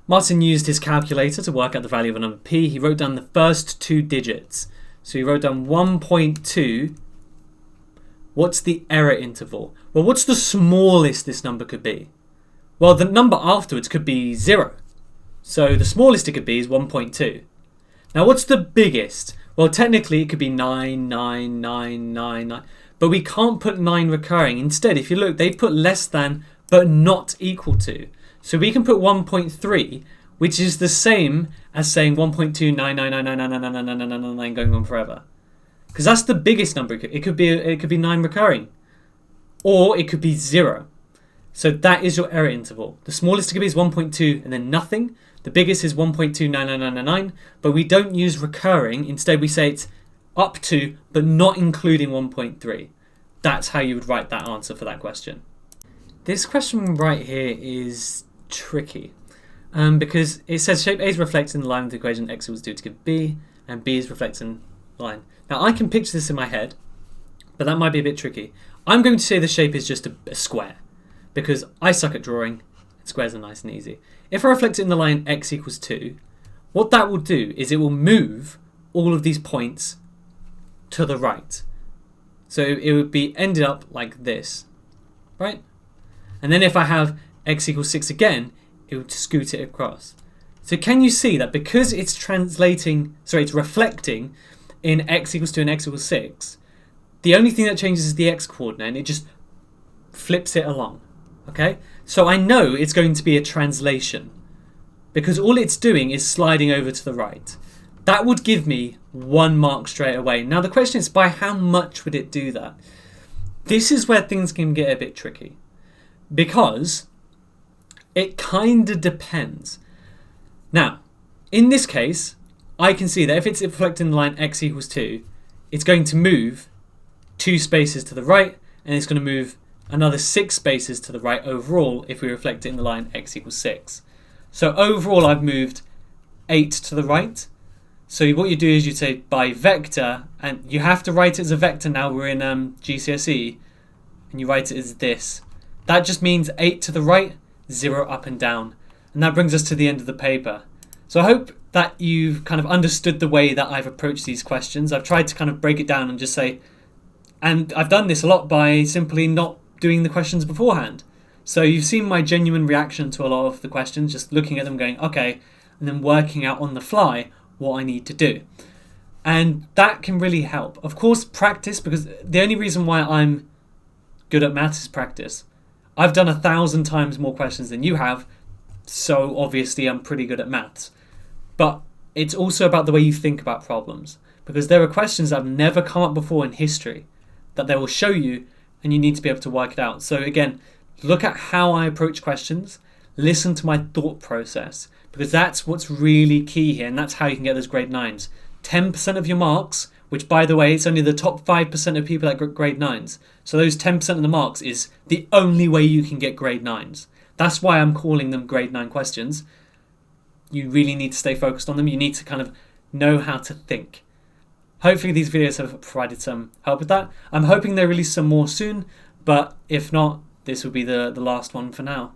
Martin used his calculator to work out the value of a number P. He wrote down the first 2 digits. So he wrote down 1.2. What's the error interval? Well, what's the smallest this number could be? Well, the number afterwards could be 0. So the smallest it could be is 1.2. Now, what's the biggest? Well, technically it could be 9, 9, 9, 9, 9. But we can't put 9 recurring. Instead, if you look, they've put less than but not equal to. So we can put 1.3, which is the same as saying 1.29999999999 going on forever. Because that's the biggest number. It could be 9 recurring. Or it could be 0. So that is your error interval. The smallest it could be is 1.2 and then nothing. The biggest is 1.2999999. But we don't use recurring. Instead we say it's up to but not including 1.3. That's how you would write that answer for that question. This question right here is tricky. Because it says shape A is reflected in the line of the equation x equals 2 to give B, and B is reflected in line. Now I can picture this in my head, but that might be a bit tricky. I'm going to say the shape is just a square, because I suck at drawing. Squares are nice and easy. If I reflect it in the line x equals 2, what that will do is it will move all of these points to the right. So it would be ended up like this, right? And then if I have x equals 6 again, it would scoot it across. So can you see that because it's reflecting in x equals 2 and x equals 6, the only thing that changes is the x coordinate, and it just flips it along. Okay? So I know it's going to be a translation, because all it's doing is sliding over to the right. That would give me 1 mark straight away. Now the question is, by how much would it do that? This is where things can get a bit tricky, because it kind of depends. Now, in this case, I can see that if it's reflecting the line x equals 2, it's going to move 2 spaces to the right, and it's going to move another 6 spaces to the right overall if we reflect it in the line x equals 6. So overall I've moved 8 to the right. So what you do is you say by vector, and you have to write it as a vector now, we're in GCSE, and you write it as this. That just means 8 to the right, 0 up and down. And that brings us to the end of the paper. So I hope that you've kind of understood the way that I've approached these questions. I've tried to kind of break it down and just say, and I've done this a lot by simply not doing the questions beforehand. So you've seen my genuine reaction to a lot of the questions, just looking at them going, okay, and then working out on the fly what I need to do. And that can really help. Of course, practice, because the only reason why I'm good at maths is practice. I've done 1,000 times more questions than you have, so obviously I'm pretty good at maths. But it's also about the way you think about problems, because there are questions that have never come up before in history that they will show you, and you need to be able to work it out. So again, look at how I approach questions, listen to my thought process, because that's what's really key here, and that's how you can get those grade 9s. 10% of your marks, which by the way, it's only the top 5% of people that get grade 9s. So those 10% of the marks is the only way you can get grade 9s. That's why I'm calling them grade 9 questions. You really need to stay focused on them. You need to kind of know how to think. Hopefully these videos have provided some help with that. I'm hoping they release some more soon, but if not, this will be the last one for now.